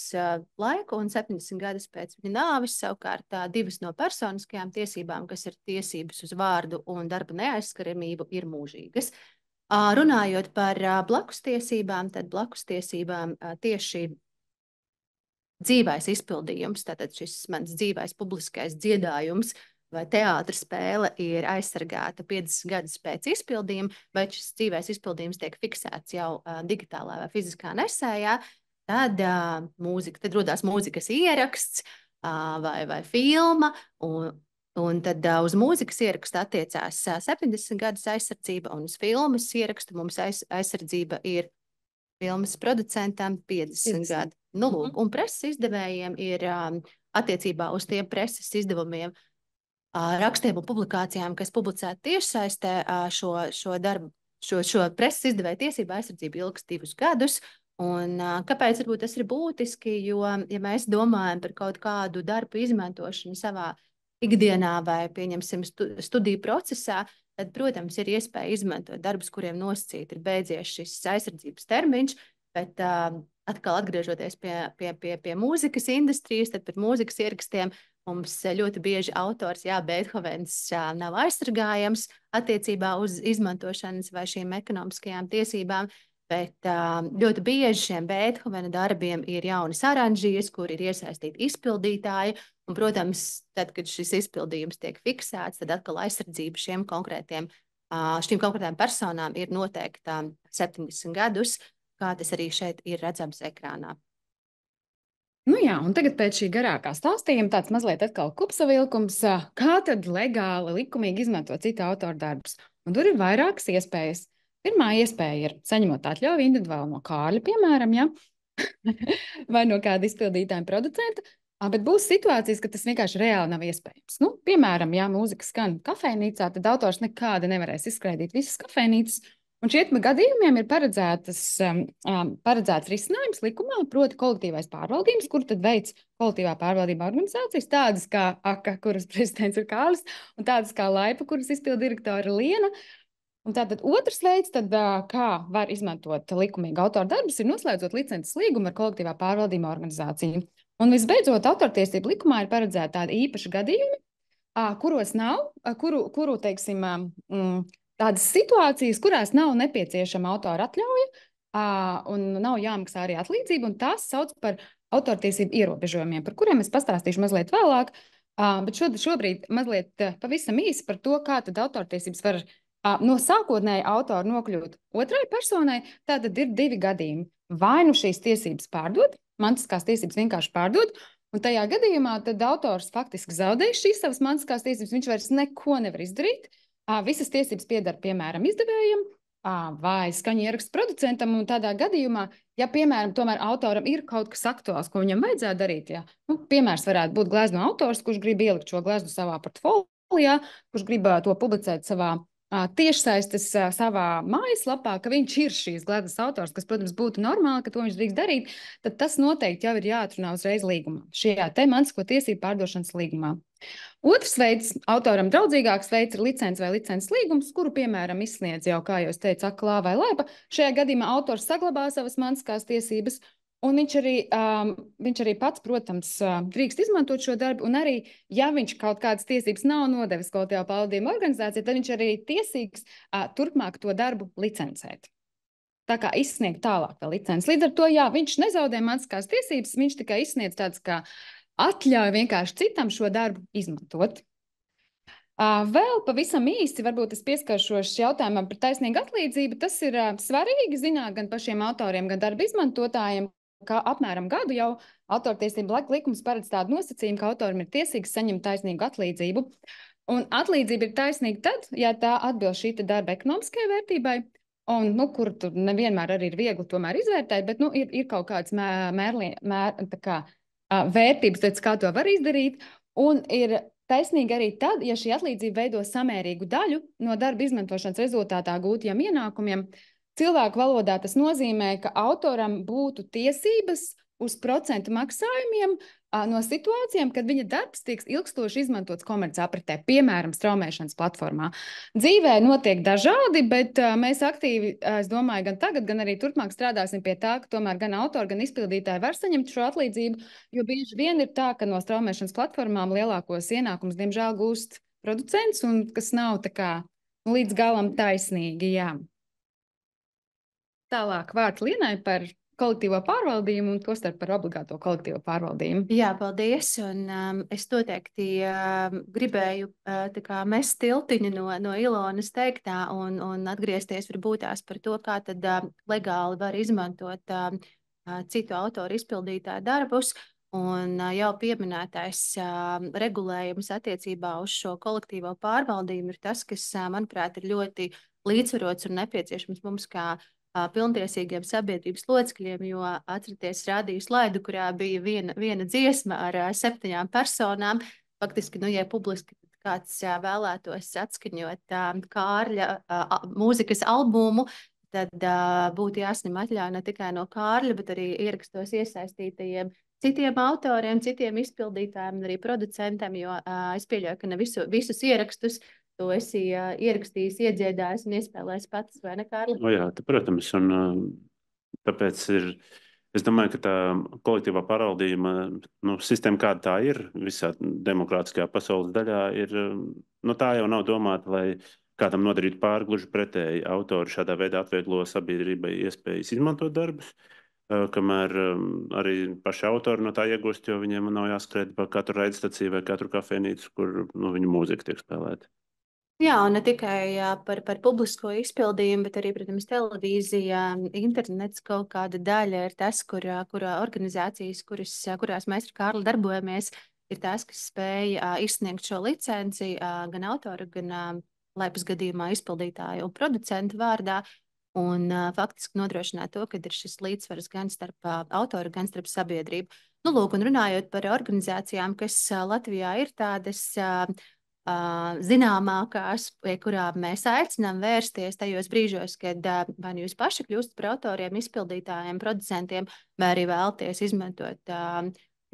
laiku un 70 gadus pēc viņa nāves, savukārt 2 no personiskajām tiesībām, kas ir tiesības uz vārdu un darba neaizskaramību, ir mūžīgas. Runājot par blakustiesībām, tad blakustiesībām tieši dzīvais izpildījums, tātad šis mans dzīvais publiskais dziedājums vai teātra spēle ir aizsargāta 50 gadus pēc izpildījuma, vai šis dzīvais izpildījums tiek fiksēts jau digitālā vai fiziskā nesējā, tad rodās mūzikas ieraksts vai filma, un tad uz mūzikas ierakstu attiecās 70 gadus aizsardzība, un uz filmas ierakstu mums aizsardzība ir filmas producentam 50 gadi. Nu, lūk, un preses izdevējiem ir attiecībā uz tiem preses izdevumiem, rakstiem un publikācijām, kas publicēti tiešsaistē, šo preses izdevēju tiesību aizsardzību ilgs 2 gadus. Un kāpēc varbūt tas ir būtiski? Jo, ja mēs domājam par kaut kādu darbu izmantošanu savā ikdienā vai, pieņemsim, studiju procesā, tad, protams, ir iespēja izmantot darbus, kuriem nosacīti ir beidzies šis aizsardzības termiņš, bet atkal atgriežoties pie mūzikas industrijas, tad par mūzikas ierakstiem mums ļoti bieži autors, Beethovens nav aizsargājams attiecībā uz izmantošanas vai šīm ekonomiskajām tiesībām, bet ļoti bieži šiem Beethovena darbiem ir jaunas aranžijas, kur ir iesaistīti izpildītāji, un, protams, tad, kad šis izpildījums tiek fiksēts, tad atkal aizsardzība šīm konkrētām personām ir noteikta 70 gadus, kā tas arī šeit ir redzams ekrānā. Nu jā, un tagad pēc šī garākā stāstījuma tāds mazliet atkal kopsavilkums, kā tad legāli, likumīgi izmantot citu autoru darbus. Un tur ir vairākas iespējas. Pirmā iespēja ir saņemot atļauju individuāli no Kārļa, piemēram, vai no kāda izpildītāja producenta, bet būs situācijas, ka tas vienkārši reāli nav iespējams. Nu, piemēram, ja mūzika skan kafejnīcā, tad autors nekādi nevarēs izskraidīt visas kafejnīcas, un šiem gadījumiem ir paredzēts risinājums likumā, proti kolektīvais pārvaldības, kur tad veids kolektīvā pārvaldība organizācijas, tādas kā AKA, kuras prezidents ir Kārlis, un tādas kā Laipa, kuras izpildirektora Liena. Un tātad otrs veids, kā var izmantot likumīgu autoru darbus, ir noslēdzot licences līgumu ar kolektīvā pārvaldību organizāciju. Un visbeidzot, autortiesību likumā ir paredzēta tāda īpaša gadījumi, kuros nav, teiksim, tādas situācijas, kurās nav nepieciešama autora atļauja un nav jāmaksā arī atlīdzība, un tās sauc par autortiesību ierobežojumiem, par kuriem es pastāstīšu mazliet vēlāk, bet šobrīd mazliet pavisam īsi par to, kā tad autortiesības var no sākotnēji autora nokļūt otrai personai. Tātad ir 2 gadījumi. Vai nu šīs tiesības pārdot, mantiskās tiesības vienkārši pārdot, un tajā gadījumā tad autors faktiski zaudēs šīs savas mantiskās tiesības, viņš vairs neko nevar izdarīt. Visas tiesības piedara, piemēram, izdevējam vai skaņu ierakstu producentam, un tādā gadījumā, ja, piemēram, tomēr autoram ir kaut kas aktuāls, ko viņam vajadzētu darīt, piemērs varētu būt glezno autors, kurš grib ielikt šo gleznu savā portfolijā, kurš grib to publicēt savā tiešsaistes savā mājaslapā, ka viņš ir šīs gleznas autors, kas, protams, būtu normāli, ka to viņš drīkst darīt, tad tas noteikti jau ir jāatrunā uzreiz līgumā, šajā te mantisko tiesību pārdošanas līgumā. Otrs veids, autoram draudzīgāks veids, ir licence vai licences līgums, kuru, piemēram, izsniedz jau, kā jau es teicu, AKA vai Laipa. Šajā gadījumā autors saglabā savas mantiskās tiesības, un viņš arī pats, protams, drīkst izmantot šo darbu, un arī, ja viņš kaut kādas tiesības nav nodevis kolektīvā pārvaldība organizācija, tad viņš arī tiesīgs turpmāk to darbu licencēt. Tā kā izsniegt tālāk tā licences. Līdz ar to, viņš nezaudē mantiskās tiesības, viņš tikai izsniedz tādas kā atļauj vienkārši citam šo darbu izmantot. Vēl pavisam īsi, varbūt es pieskaršos jautājumam par taisnīgu atlīdzību. Tas ir svarīgi zināt gan pašiem autoriem, gan darba izmantotājiem, ka apmēram gadu jau autortiesību likums paredz tādu nosacījumu, ka autoram ir tiesīgs saņemt taisnīgu atlīdzību. Un atlīdzība ir taisnīga tad, ja tā atbilst šī darba ekonomiskajai vērtībai, un, kur tur nevienmēr arī ir viegli tomēr izvērtēt, bet, ir kaut kāds vērtības, pēc kā to var izdarīt, un ir taisnīgi arī tad, ja šī atlīdzība veido samērīgu daļu no darba izmantošanas rezultātā gūtajiem ienākumiem. Cilvēku valodā tas nozīmē, ka autoram būtu tiesības uz procentu maksājumiem no situācijām, kad viņa darbs tiek ilgstoši izmantots komercapritē, piemēram, straumēšanas platformā. Dzīvē notiek dažādi, bet mēs aktīvi, es domāju, gan tagad, gan arī turpmāk strādāsim pie tā, ka tomēr gan autori, gan izpildītāji var saņemt šo atlīdzību, jo bieži vien ir tā, ka no straumēšanas platformām lielākos ienākumus, diemžēl, gūst producents, un kas nav tā kā līdz galam taisnīgi, jā. Tālāk vārds Lienai par kolektīvo pārvaldījumu un tostarp par obligāto kolektīvo pārvaldījumu. Jā, paldies. Un, es noteikti gribēju mest tiltiņu no Ilonas teiktā un atgriezties varbūt tās par to, kā tad legāli var izmantot citu autoru izpildītāju darbus. Un jau pieminētais regulējums attiecībā uz šo kolektīvo pārvaldījumu ir tas, kas, manuprāt, ir ļoti līdzsvarots un nepieciešams mums kā pilntiesīgiem sabiedrības locekļiem, jo atcerieties, rādīju slaidu, kurā bija viena dziesma ar 7 personām. Faktiski, ja publiski kāds vēlētos atskaņot Kārļa mūzikas albumu, tad būtu jāsņem atļauja ne tikai no Kārļa, bet arī ierakstos iesaistītajiem citiem autoriem, citiem izpildītājiem un arī producentiem, jo es pieļauju, ka ne visus ierakstus tu esi ierakstījis, iedziedājis un iespēlējis pats, vai ne, Kārli? Jā, protams, un tāpēc es domāju, ka tā kolektīvā pārvaldījuma sistēma, kāda tā ir visā demokrātiskajā pasaules daļā, tā jau nav domāta, lai kādam nodarītu pāri, gluži pretēji. Autori šādā veidā atvieglo sabiedrībai iespējas izmantot darbus, kamēr arī paši autori no tā iegūst, jo viņiem nav jāskrēt pa katru raidstaciju vai katru kafejnīcu, kur viņu mūzika tiek spēlēta. Jā, un ne tikai par publisko izpildījumu, bet arī, protams, televīzija, internets kaut kāda daļa ir tas, kurā organizācijas, kurās mēs ar Kārli darbojamies, ir tās, kas spēja izsniegt šo licenci gan autoru, gan Laipas gadījumā izpildītāju un producentu vārdā, un faktiski nodrošināt to, ka ir šis līdzsvars gan starp autoru, gan starp sabiedrību. Lūk, un runājot par organizācijām, kas Latvijā ir tādas zināmākās, pie kurām mēs aicinām vērsties tajos brīžos, kad vai jūs paši kļūstat par autoriem, izpildītājiem, producentiem, vai arī vēlaties izmantot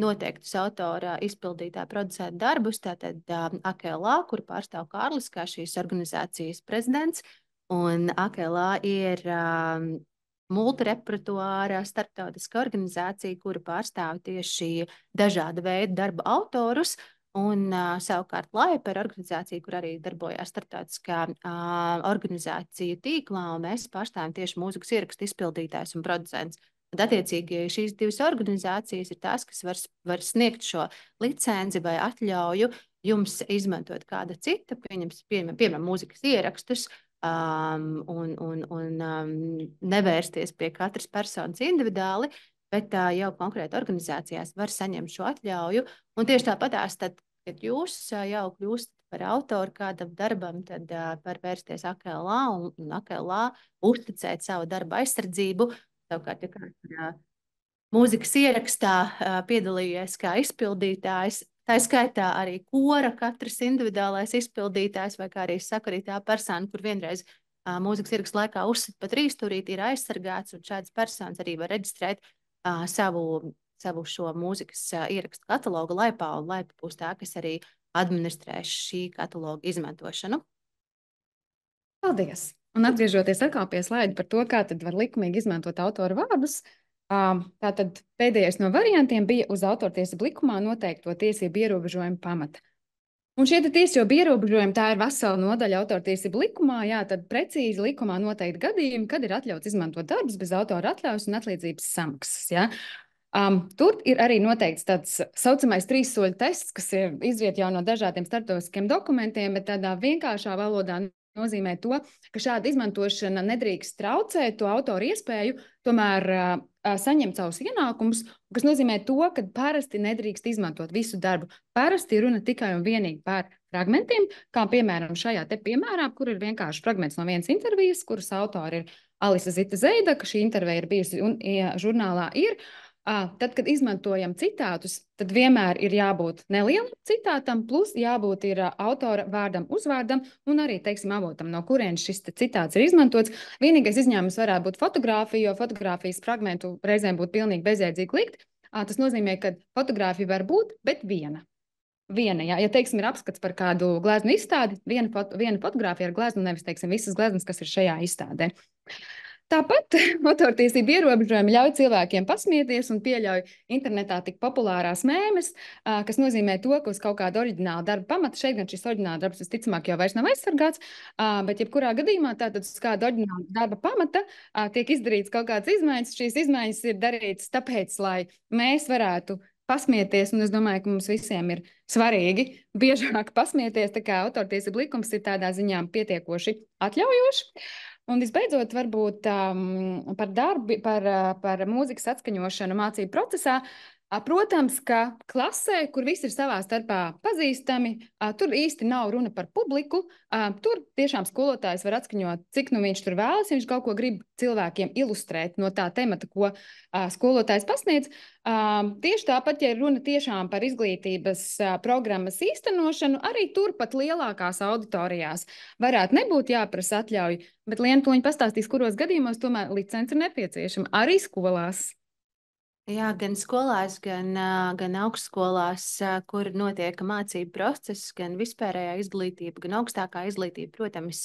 noteiktus autora izpildītāju producentu darbus, tātad AKLA, kur pārstāv Kārlis, kā šīs organizācijas prezidents, un AKLA ir multirepertuāra starptautiska organizācija, kura pārstāv tieši dažāda veida darba autorus. Un savukārt Laipa ir organizācija, kur arī darbojās starptautiskā organizāciju tīklā, un mēs pārstāvam tieši mūzikas ierakstu izpildītājs un producents. Tad, attiecīgi, šīs divas organizācijas ir tās, kas var sniegt šo licenci vai atļauju jums izmantot kāda cita, piemēram, mūzikas ierakstus, un nevērsties pie katras personas individuāli, bet jau konkrēti organizācijās var saņemt šo atļauju. Un tieši tāpatās, kad jūs jau kļūstat par autoru kādam darbam, tad var vērsties AKLA un AKLA uzticēt savu darbu aizsardzību. Savukārt, ja kāds mūzikas ierakstā piedalījies kā izpildītājs, tā skaitā arī kora katrs individuālais izpildītājs, vai kā arī saka arī tā persona, kur vienreiz mūzikas ierakstu laikā uzsit pat rīsturīt, ir aizsargāts, un šādas personas arī var reģistrēt savu šo mūzikas ierakstu katalogu Laipā, un Laipa būs tā, kas arī administrēs šī kataloga izmantošanu. Paldies! Un atgriežoties atkal pie slaida par to, kā tad var likumīgi izmantot autoru vārdus, tātad pēdējais no variantiem bija uz autortiesību likumā noteikto tiesību ierobežojumu pamata. Un šie tiesību ierobežojumi, tā ir vesela nodaļa autortiesību likumā, jā, tad precīzi likumā noteikti gadījumi, kad ir atļauts izmantot darbus bez autora atļaujas un atlīdzības samaksas, jā. Tur ir arī noteikts tāds saucamais 3 soļu tests, kas ir izriet jau no dažādiem starptautiskiem dokumentiem, bet tādā vienkāršā valodā nozīmē to, ka šāda izmantošana nedrīkst traucēt to autoru iespēju tomēr saņemt savus ienākumus, kas nozīmē to, ka parasti nedrīkst izmantot visu darbu. Parasti runa tikai un vienīgi par fragmentiem, kā piemēram šajā te piemērā, kur ir vienkārši fragments no vienas intervijas, kuras autori ir Alisa Zita Zeida, ka šī intervija ir bijusi un žurnālā ir. Tad, kad izmantojam citātus, tad vienmēr ir jābūt nelielam citātam, plus jābūt ir autora vārdam, uzvārdam un arī, teiksim, avotam, no kurienes šis citāts ir izmantots. Vienīgais izņēmums varētu būt fotografija, jo fotografijas fragmentu reizēm būtu pilnīgi bezjēdzīgi likt. Tas nozīmē, ka fotografija var būt, bet viena. Ja, teiksim, ir apskats par kādu gleznu izstādi, viena fotografija ar gleznu, nevis, teiksim, visas gleznas, kas ir šajā izstādē. Tāpat autortiesību ierobežojumi ļauj cilvēkiem pasmieties un pieļauj internetā tik populārās mēmes, kas nozīmē to, ka uz kaut kāda oriģināla darba pamata, šeit gan šis oriģināla darbs visticamāk jau vairs nav aizsargāts, bet jebkurā gadījumā tātad uz kāda oriģināla darba pamata tiek izdarīts kaut kāds izmaiņas. Šīs izmaiņas ir darītas tāpēc, lai mēs varētu pasmieties, un es domāju, ka mums visiem ir svarīgi biežāk pasmieties, tā kā autortiesību likums ir tādā ziņā pietiekoši atļaujošs. Un visbeidzot, varbūt par mūzikas atskaņošanu mācību procesā. Protams, ka klasē, kur visi ir savā starpā pazīstami, tur īsti nav runa par publiku. Tur tiešām skolotājs var atskaņot, cik nu viņš tur vēlas, ja viņš kaut ko grib cilvēkiem ilustrēt no tā temata, ko skolotājs pasniedz. Tieši tāpat, ja runa tiešām par izglītības programmas īstenošanu, arī tur pat lielākās auditorijās varētu nebūt jāprasa atļauj, bet Liena tūliņ pastāstīs, kuros gadījumos tomēr licence ir nepieciešama arī skolās. Jā, gan skolās, gan augstskolās, kur notiek mācību process, gan vispārējā izglītība, gan augstākā izglītība, protams,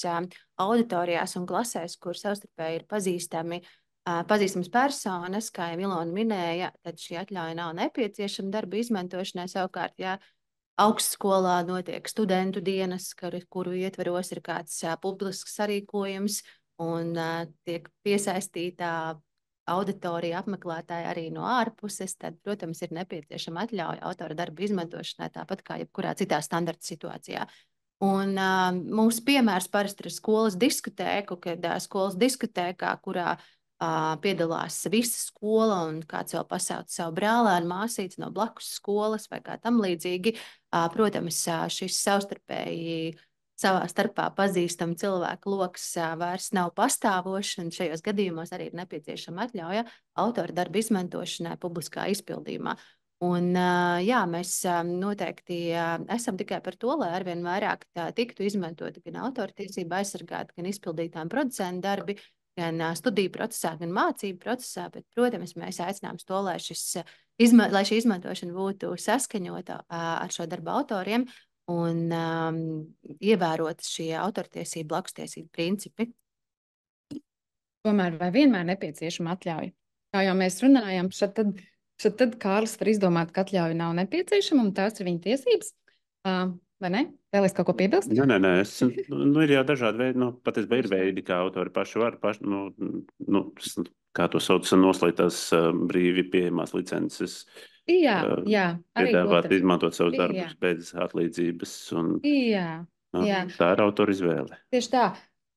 auditorijās un klasēs, kur savstarpēji ir pazīstams personas, kā jau Ilona minēja, tad šī atļauja nav nepieciešama darba izmantošanai. Savukārt, ja augstskolā notiek studentu dienas, kuru ietveros ir kāds publisks sarīkojums un tiek piesaistītā auditorija apmeklētāji arī no ārpuses, tad, protams, ir nepieciešama atļauja autora darba izmantošanai, tāpat kā jebkurā citā standarta situācijā. Un mūsu piemērs parasti ir skolas diskotēku, kad skolas diskotēkā, kurā piedalās visa skola un kāds vēl pasauc savu brālēnu māsīti no blakus skolas vai kā tam līdzīgi, protams, šis savstarpēji savā starpā pazīstama cilvēku loks vairs nav pastāvošs, un šajos gadījumos arī ir nepieciešama atļauja autora darba izmantošanai publiskā izpildījumā. Un, jā, mēs noteikti esam tikai par to, lai arvien vairāk tiktu izmantoti gan autortiesība aizsargāti, gan izpildītām producentu darbi, gan studiju procesā, gan mācību procesā, bet, protams, mēs aicinām to, lai šī izmantošana būtu saskaņota ar šo darbu autoriem, un ievērot šie autortiesību, blakstiesību principi. Tomēr vai vienmēr nepieciešama atļauja? Kā jau mēs runājam, tad Kārlis var izdomāt, ka atļauja nav nepieciešama, un tās ir viņa tiesības. Vai ne? Vēlies kaut ko piebilst? Nē, ir jau dažādi veidi, patiesībā ir veidi, kā autori paši var, kā to sauc, noslēgtās brīvi pieejamās licences. Jā, piedāvāt izmantot savus darbus bez atlīdzības. Tā ir autora izvēle. Tieši tā.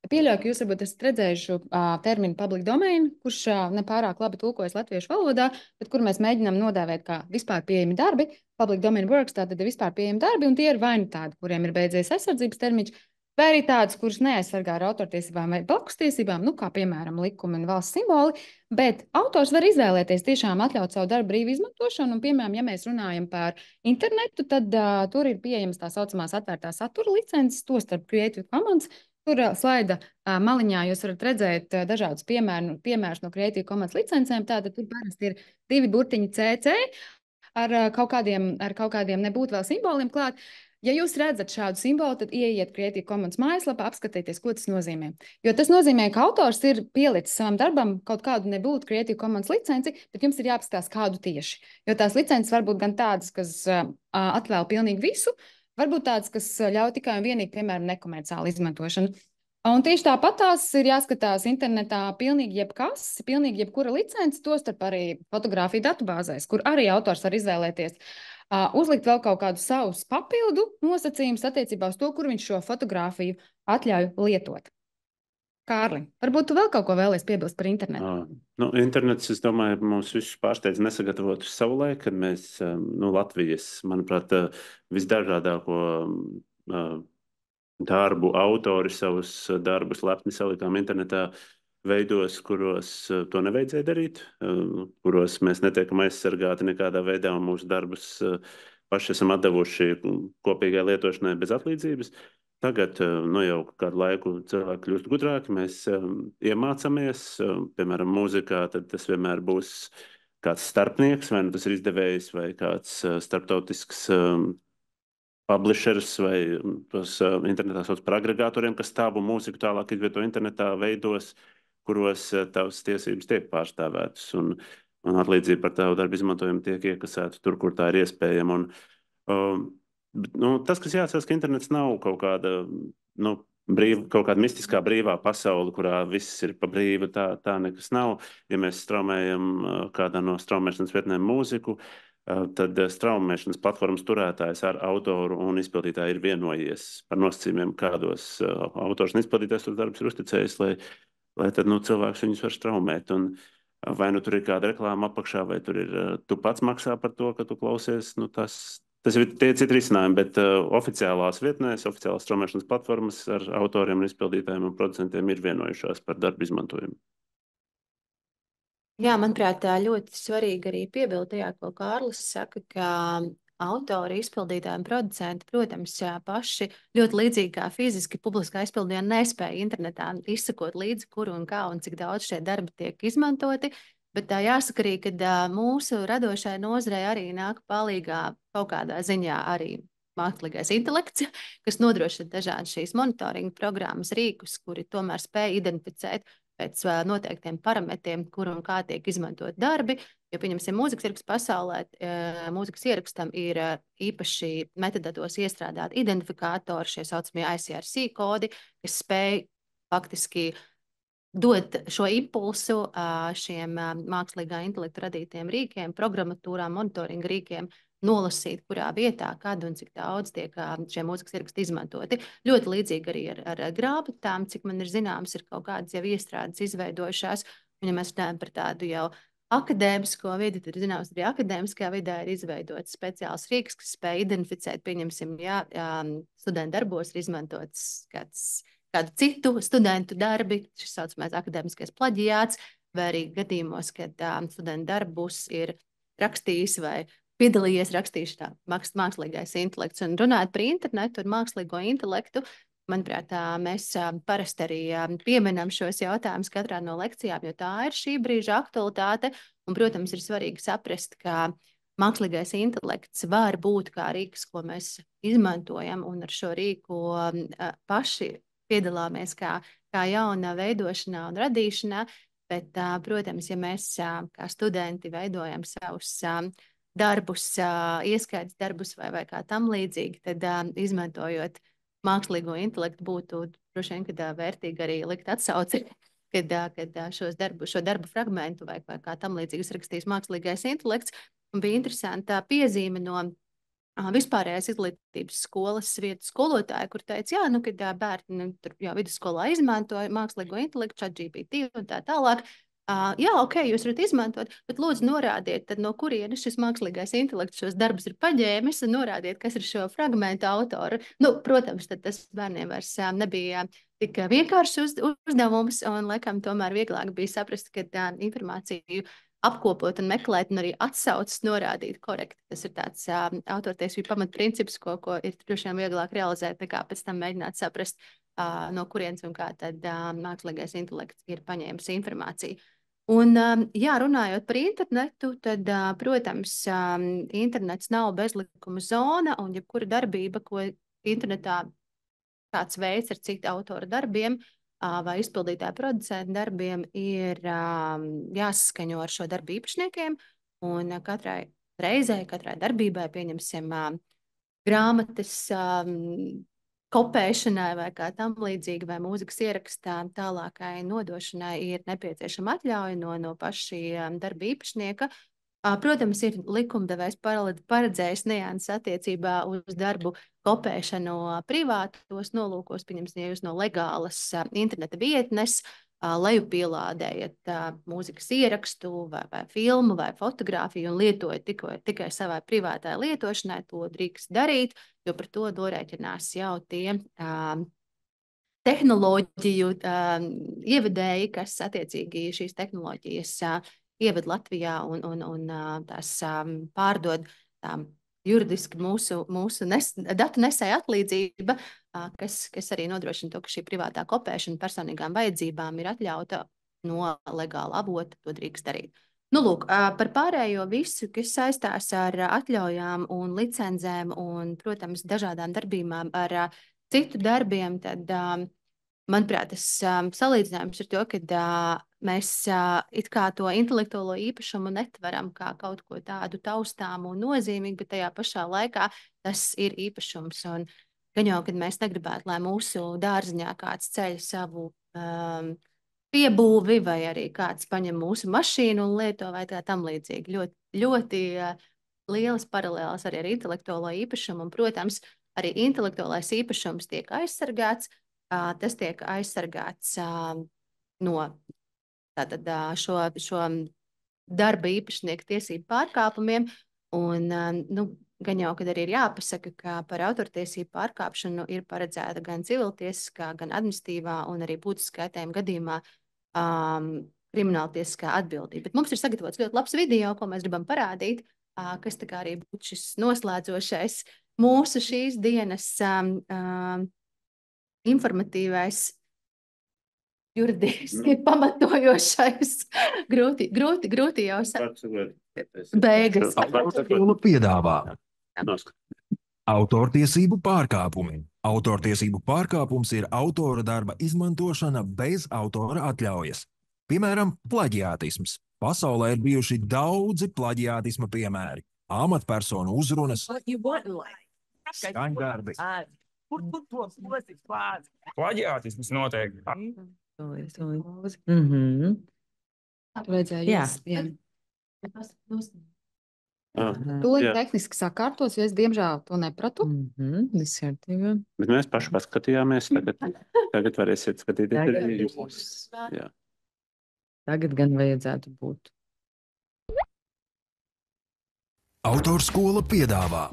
Pieļauju, ka jūs varbūt esat redzējuši terminu public domain, kurš nepārāk labi tulkojas latviešu valodā, bet kur mēs mēģinām nodēvēt kā vispār pieejami darbi. Public domain works, tātad ir vispār pieejami darbi, un tie ir vai nu tādi, kuriem ir beidzies aizsardzības termiņš, vai arī tādas, kuras neaizsargā ar autortiesībām vai blakustiesībām, kā piemēram likumi un valsts simboli, bet autors var izvēlēties tiešām atļaut savu darbu brīvu izmantošanu, un, piemēram, ja mēs runājam par internetu, tad tur ir pieejamas tā saucamās atvērtā satura licences, tostarp Creative Commons. Tur slaida maliņā jūs varat redzēt dažādus piemērus no Creative Commons licencēm, tātad tur parasti ir 2 burtiņi CC ar kaut kādiem nebūtu vēl simboliem klāt. Ja jūs redzat šādu simbolu, tad ieiet Creative Commons mājaslapā, apskatieties, ko tas nozīmē. Jo tas nozīmē, ka autors ir pielicis savam darbam kaut kādu nebūtu Creative Commons licenci, bet jums ir jāapskatās kādu tieši. Jo tās licences var būt gan tādas, kas atvēl pilnīgi visu, varbūt tāds, kas ļauj tikai un vienīgi, piemēram, nekomerciālu izmantošanu. Un tieši tāpat tās ir jāskatās internetā pilnīgi jebkas, pilnīgi jebkura licence, tostarp arī fotografiju datubāzēs, kur arī autors var izvēlēties uzlikt vēl kaut kādus savus papildu nosacījumus attiecībā uz to, kur viņš šo fotografiju atļauj lietot. Kārli, varbūt tu vēl kaut ko vēlies piebilst par internetu? Internets, es domāju, mums visus pārsteidz nesagatavotu savulaik, kad mēs, Latvijas, manuprāt, visdažādāko darbu autori savus darbus lepni salikām internetā veidos, kuros to nevajadzēja darīt, kuros mēs netiekam aizsargāti nekādā veidā un mūsu darbus paši esam atdevuši kopīgai lietošanai bez atlīdzības. Tagad, jau kādu laiku cilvēki kļūst gudrāki, mēs iemācāmies, piemēram, mūzikā, tad tas vienmēr būs kāds starpnieks, vai tas ir izdevējs vai kāds starptautisks publishers vai tos internetā sauc par agregātoriem, kas tavu mūziku tālāk izvieto internetā veidos, kuros tavas tiesības tiek pārstāvētas un atlīdzība par tavu darbu izmantojumu tiek iekasēta tur, kur tā ir iespējama. Tas, kas jāatcerās, ka internets nav kaut kāda, kaut kāda mistiskā brīvā pasaule, kurā viss ir pa brīvu, tā nekas nav. Ja mēs straumējam kādā no straumēšanas vietnēm mūziku, tad straumēšanas platformas turētājs ar autoru un izpildītāju ir vienojies par nosacījumiem, kādos autors un izpildītājs tos darbus ir uzticējis, lai tad cilvēks viņus var straumēt. Un vai tur ir kāda reklāma apakšā, vai tur ir tu pats maksā par to, ka tu klausies, tas ir tie citi risinājumi, bet oficiālās vietnēs, oficiālās straumēšanas platformas ar autoriem un izpildītājiem un producentiem ir vienojušās par darbu izmantojumu. Jā, manuprāt, ļoti svarīgi arī piebilst tajā, ko Kārlis saka, ka autori, izpildītāji un producenti, protams, paši ļoti līdzīgi kā fiziski publiskā izpildījumā nespēja internetā izsakot līdzi, kuru un kā un cik daudz šie darbi tiek izmantoti. Bet jāsaka arī, ka mūsu radošai nozarei arī nāk palīgā kaut kādā ziņā arī mākslīgais intelekts, kas nodrošina dažādas šīs monitoringa programmas rīkus, kuri tomēr spēj identificēt pēc noteiktiem parametriem, kur un kā tiek izmantot darbi. Jo, pieņemsim, mūzikas ierakstu pasaulē, mūzikas ierakstam ir īpaši metadatos iestrādāti identifikātori, šie saucamie ICRC kodi, kas spēj faktiski dot šo impulsu šiem mākslīgā intelekta radītiem rīkiem, programmatūrām, monitoringa rīkiem, nolasīt, kurā vietā, kad un cik daudz tiek šie mūzikas ieraksti izmantoti. Ļoti līdzīgi arī ar grāmatām, cik man ir zināms, ir kaut kādas jau iestrādes izveidojušās. Un, ja mēs runājam par tādu jau akadēmisko vidi, tad zināms, arī akadēmiskajā vidē ir izveidots speciāls rīks, kas spēj identificēt, pieņemsim, studentu darbos ir izmantots kādu citu studentu darbi, šis saucamais akadēmiskais plaģiāts, vai arī gadījumos, kad studentu darbus ir rakstījis vai piedalījies rakstīšanā mākslīgais intelekts. Un runājot par internetu un mākslīgo intelektu, manuprāt, mēs parasti arī pieminam šos jautājumus katrā no lekcijām, jo tā ir šī brīža aktualitāte. Un, protams, ir svarīgi saprast, ka mākslīgais intelekts var būt kā rīks, ko mēs izmantojam, un ar šo rīku paši piedalāmies kā jauna veidošanā un radīšanā. Bet, protams, ja mēs kā studenti veidojam savus darbus, ieskaitas darbus vai kā tam līdzīgi, tad izmantojot mākslīgo intelektu būtu droši vien, kad vērtīgi arī likt atsauci, kad šo darbu fragmentu vai kā tam līdzīgi uzrakstīs mākslīgais intelekts. Un bija interesanta piezīme no vispārējās izglītības skolas vietas skolotāja, kur teica, kad bērni tur jau vidusskolā izmantoja mākslīgo intelektu, ChatGPT un tā tālāk. Ok, jūs varat izmantot, bet lūdzu norādiet, tad no kurienes šis mākslīgais intelekts šos darbus ir paņēmis, un norādiet, kas ir šo fragmentu autori. Protams, tad tas bērniem vairs nebija tik vienkāršs uzdevums, un laikam tomēr vieglāk bija saprast, ka informāciju apkopot un meklēt, un arī atsaucas norādīt korekti. Tas ir tāds autortiesību pamatprincips, ko ir droši vien vieglāk realizēt, nekā pēc tam mēģināt saprast, no kurienes un kā tad mākslīgais intelekts ir paņēmis informāciju. Un, runājot par internetu, tad, protams, internets nav bezlikuma zona, un jebkura darbība, ko internetā kāds veids ar citu autoru darbiem vai izpildītāju producentu darbiem, ir jāsaskaņo ar šo darbu īpašniekiem, un katrai reizei, katrai darbībai, pieņemsim, grāmatas kopēšanai vai kā tam līdzīgi, vai mūzikas ierakstā tālākai nodošanai ir nepieciešama atļauja no paša šī darba īpašnieka. Protams, ir likumdevējs paredzējis nianses attiecībā uz darbu kopēšanu privātos nolūkos, pieņemsim, ja jūs no legālas interneta vietnes lejupielādējat mūzikas ierakstu vai filmu vai fotografiju un lietojat tikai savai privātai lietošanai, to drīkst darīt, jo par to norēķinās jau tie tehnoloģiju ievedēji, kas attiecīgi šīs tehnoloģijas ieved Latvijā un tās pārdod juridiski mūsu datu nesēja atlīdzība, kas arī nodrošina to, ka šī privātā kopēšana personīgām vajadzībām ir atļauta no legāla avota, to drīkst darīt. Nu, lūk, par pārējo visu, kas saistās ar atļaujām un licencēm un, protams, dažādām darbībām ar citu darbiem, tad, manuprāt, tas salīdzinājums ir to, ka mēs it kā to intelektuālo īpašumu netveram kā kaut ko tādu taustāmu un nozīmīgu, bet tajā pašā laikā tas ir īpašums. Un gan jau, kad mēs negribētu, lai mūsu dārziņā kāds ceļ savu piebūvi vai arī kāds paņem mūsu mašīnu un lieto vai tā tam līdzīgi. Ļoti lielas paralēlas arī ar intelektuālo īpašumu un, protams, arī intelektuālais īpašums tiek aizsargāts. Tas tiek aizsargāts no tātad šo darba īpašnieku tiesību pārkāpumiem. Un, gan jau, kad arī ir jāpasaka, ka par autortiesību pārkāpšanu ir paredzēta gan civiltiesiskā, gan administratīvā un arī būtiski kaitējuma gadījumā krimināltiesiskā atbildība. Bet mums ir sagatavots ļoti labs video, ko mēs gribam parādīt, kas tā kā arī būtu šis noslēdzošais mūsu šīs dienas informatīvais, juridiski pamatojošais, grūti jau beigas. Autorsskola piedāvā autortiesību pārkāpumi. Autortiesību pārkāpums ir autora darba izmantošana bez autora atļaujas. Piemēram, plaģiātisms. Pasaulē ir bijuši daudzi plaģiātisma piemēri. Amatpersonu uzrunas, skaņdarbi. Plaģiātisms notiek. Tūlīt tehniski sakārtos, jo es diemžēl to nepratu. Bet mēs paši paskatījāmies, tagad varēsiet skatīties. Tagad gan vajadzētu būt. Autorskola piedāvā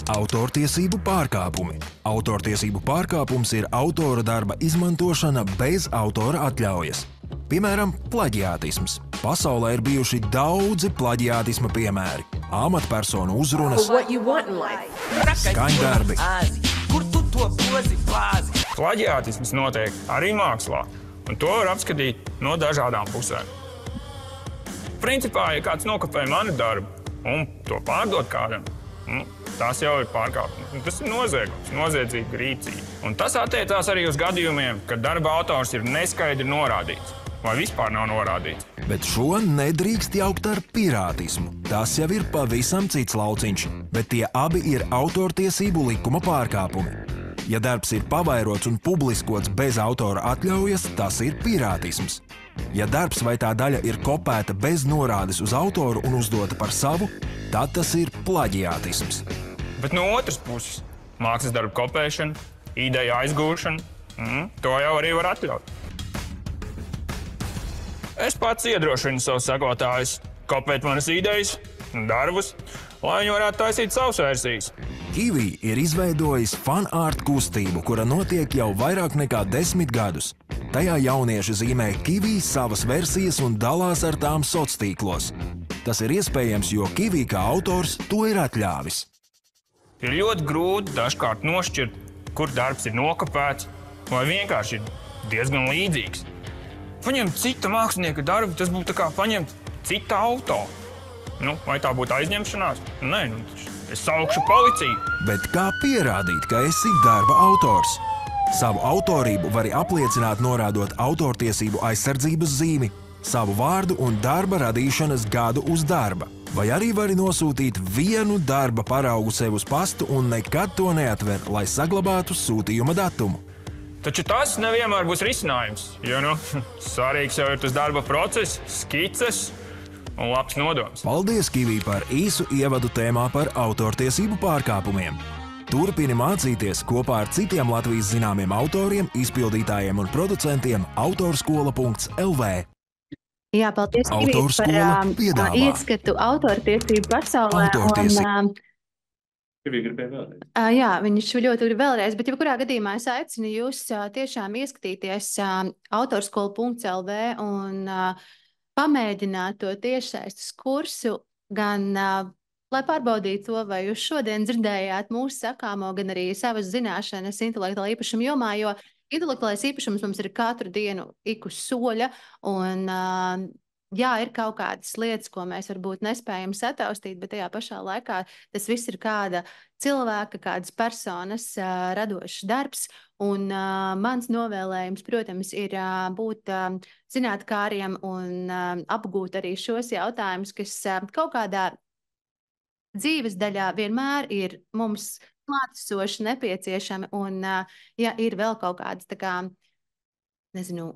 autortiesību pārkāpumi. Autortiesību pārkāpums ir autora darba izmantošana bez autora atļaujas. Piemēram, plaģiātisms. Pasaulē ir bijuši daudzi plaģiātisma piemēri. Amatpersonu uzrunas, skaņdarbi. Plaģiātisms notiek arī mākslā, un to var apskatīt no dažādām pusēm. Principā, ja kāds nokopē manu darbu un to pārdot kādam, tas jau ir pārkāpums. Tas ir noziegums, noziedzīga rīcība. Un tas attiecās arī uz gadījumiem, kad darba autors ir neskaidri norādīts vai vispār nav norādīts. Bet šo nedrīkst jaukt ar pirātismu. Tas jau ir pavisam cits lauciņš, bet tie abi ir autortiesību likuma pārkāpumi. Ja darbs ir pavairots un publiskots bez autora atļaujas, tas ir pirātisms. Ja darbs vai tā daļa ir kopēta bez norādes uz autoru un uzdota par savu, tad tas ir plaģiātisms. Bet no otras puses, mākslas darba kopēšana, ideja aizgūšana, to jau arī var atļaut. Es pats iedrošinu savus sekotājus kopēt manas idejas un darbus, lai viņi varētu taisīt savas versijas. Kiwi ir izveidojis fanart kustību, kura notiek jau vairāk nekā 10 gadus. Tajā jaunieši zīmē Kiwi savas versijas un dalās ar tām sociālos tīklos. Tas ir iespējams, jo Kiwi kā autors to ir atļāvis. Ir ļoti grūti dažkārt nošķirt, kur darbs ir nokopēts vai vienkārši ir diezgan līdzīgs. Paņemt cita mākslinieka darbu, tas būtu tā kā paņemt cita auto. Vai tā būtu aizņemšanās? Nē, es saukšu policiju. Bet kā pierādīt, ka esi darba autors? Savu autorību vari apliecināt norādot autortiesību aizsardzības zīmi, savu vārdu un darba radīšanas gadu uz darba. Vai arī vari nosūtīt vienu darba paraugu sev uz pastu un nekad to neatver, lai saglabātu sūtījuma datumu. Taču tas nevienmēr būs risinājums, jo svarīgs jau ir tas darba process, skices un labs nodoms. Paldies, Kivī, par īsu ievadu tēmā par autortiesību pārkāpumiem. Turpini mācīties kopā ar citiem Latvijas zināmiem autoriem, izpildītājiem un producentiem autorskola.lv. Jā, paldies, Kivī, Autorskola par piedāvā. ieskatu autortiesību pasaulē. Autortiesību. Kivī gribēja vēlreiz. Jā, viņš ļoti grib vēlreiz, bet jebkurā gadījumā es aicinu jūs tiešām ieskatīties autorskola.lv un pamēģināt to tiešsaistes kursu, gan lai pārbaudītu to, vai jūs šodien dzirdējāt mūsu sakāmo, gan arī savas zināšanas intelektuālā īpašuma jomā, jo intelektuālais īpašums mums ir katru dienu ik uz soļa, un jā, ir kaut kādas lietas, ko mēs varbūt nespējam sataustīt, bet tajā pašā laikā tas viss ir kāda cilvēka, kādas personas radošs darbs, un mans novēlējums, protams, ir būt zinātkāriem un apgūt arī šos jautājumus, kas kaut kādā dzīves daļā vienmēr ir mums klātesoši nepieciešami, un ja ir vēl kaut kādas, tā kā, nezinu,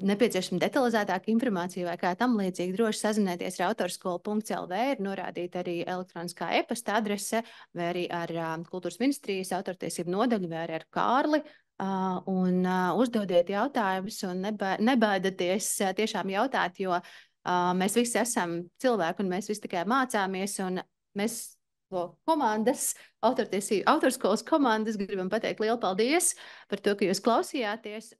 nepieciešama detalizētāka informācija vai kā tam līdzīgi, droši sazinieties ar autorskola.lv, ir norādīta arī elektroniskā e-pasta adrese, vai arī ar Kultūras ministrijas autortiesību nodaļu, vai arī ar Kārli, un uzdodiet jautājumus un nebaidaties tiešām jautāt, jo mēs visi esam cilvēki un mēs visi tikai mācāmies, un mēs komandas, autorskolas komandas gribam pateikt lielu paldies par to, ka jūs klausījāties.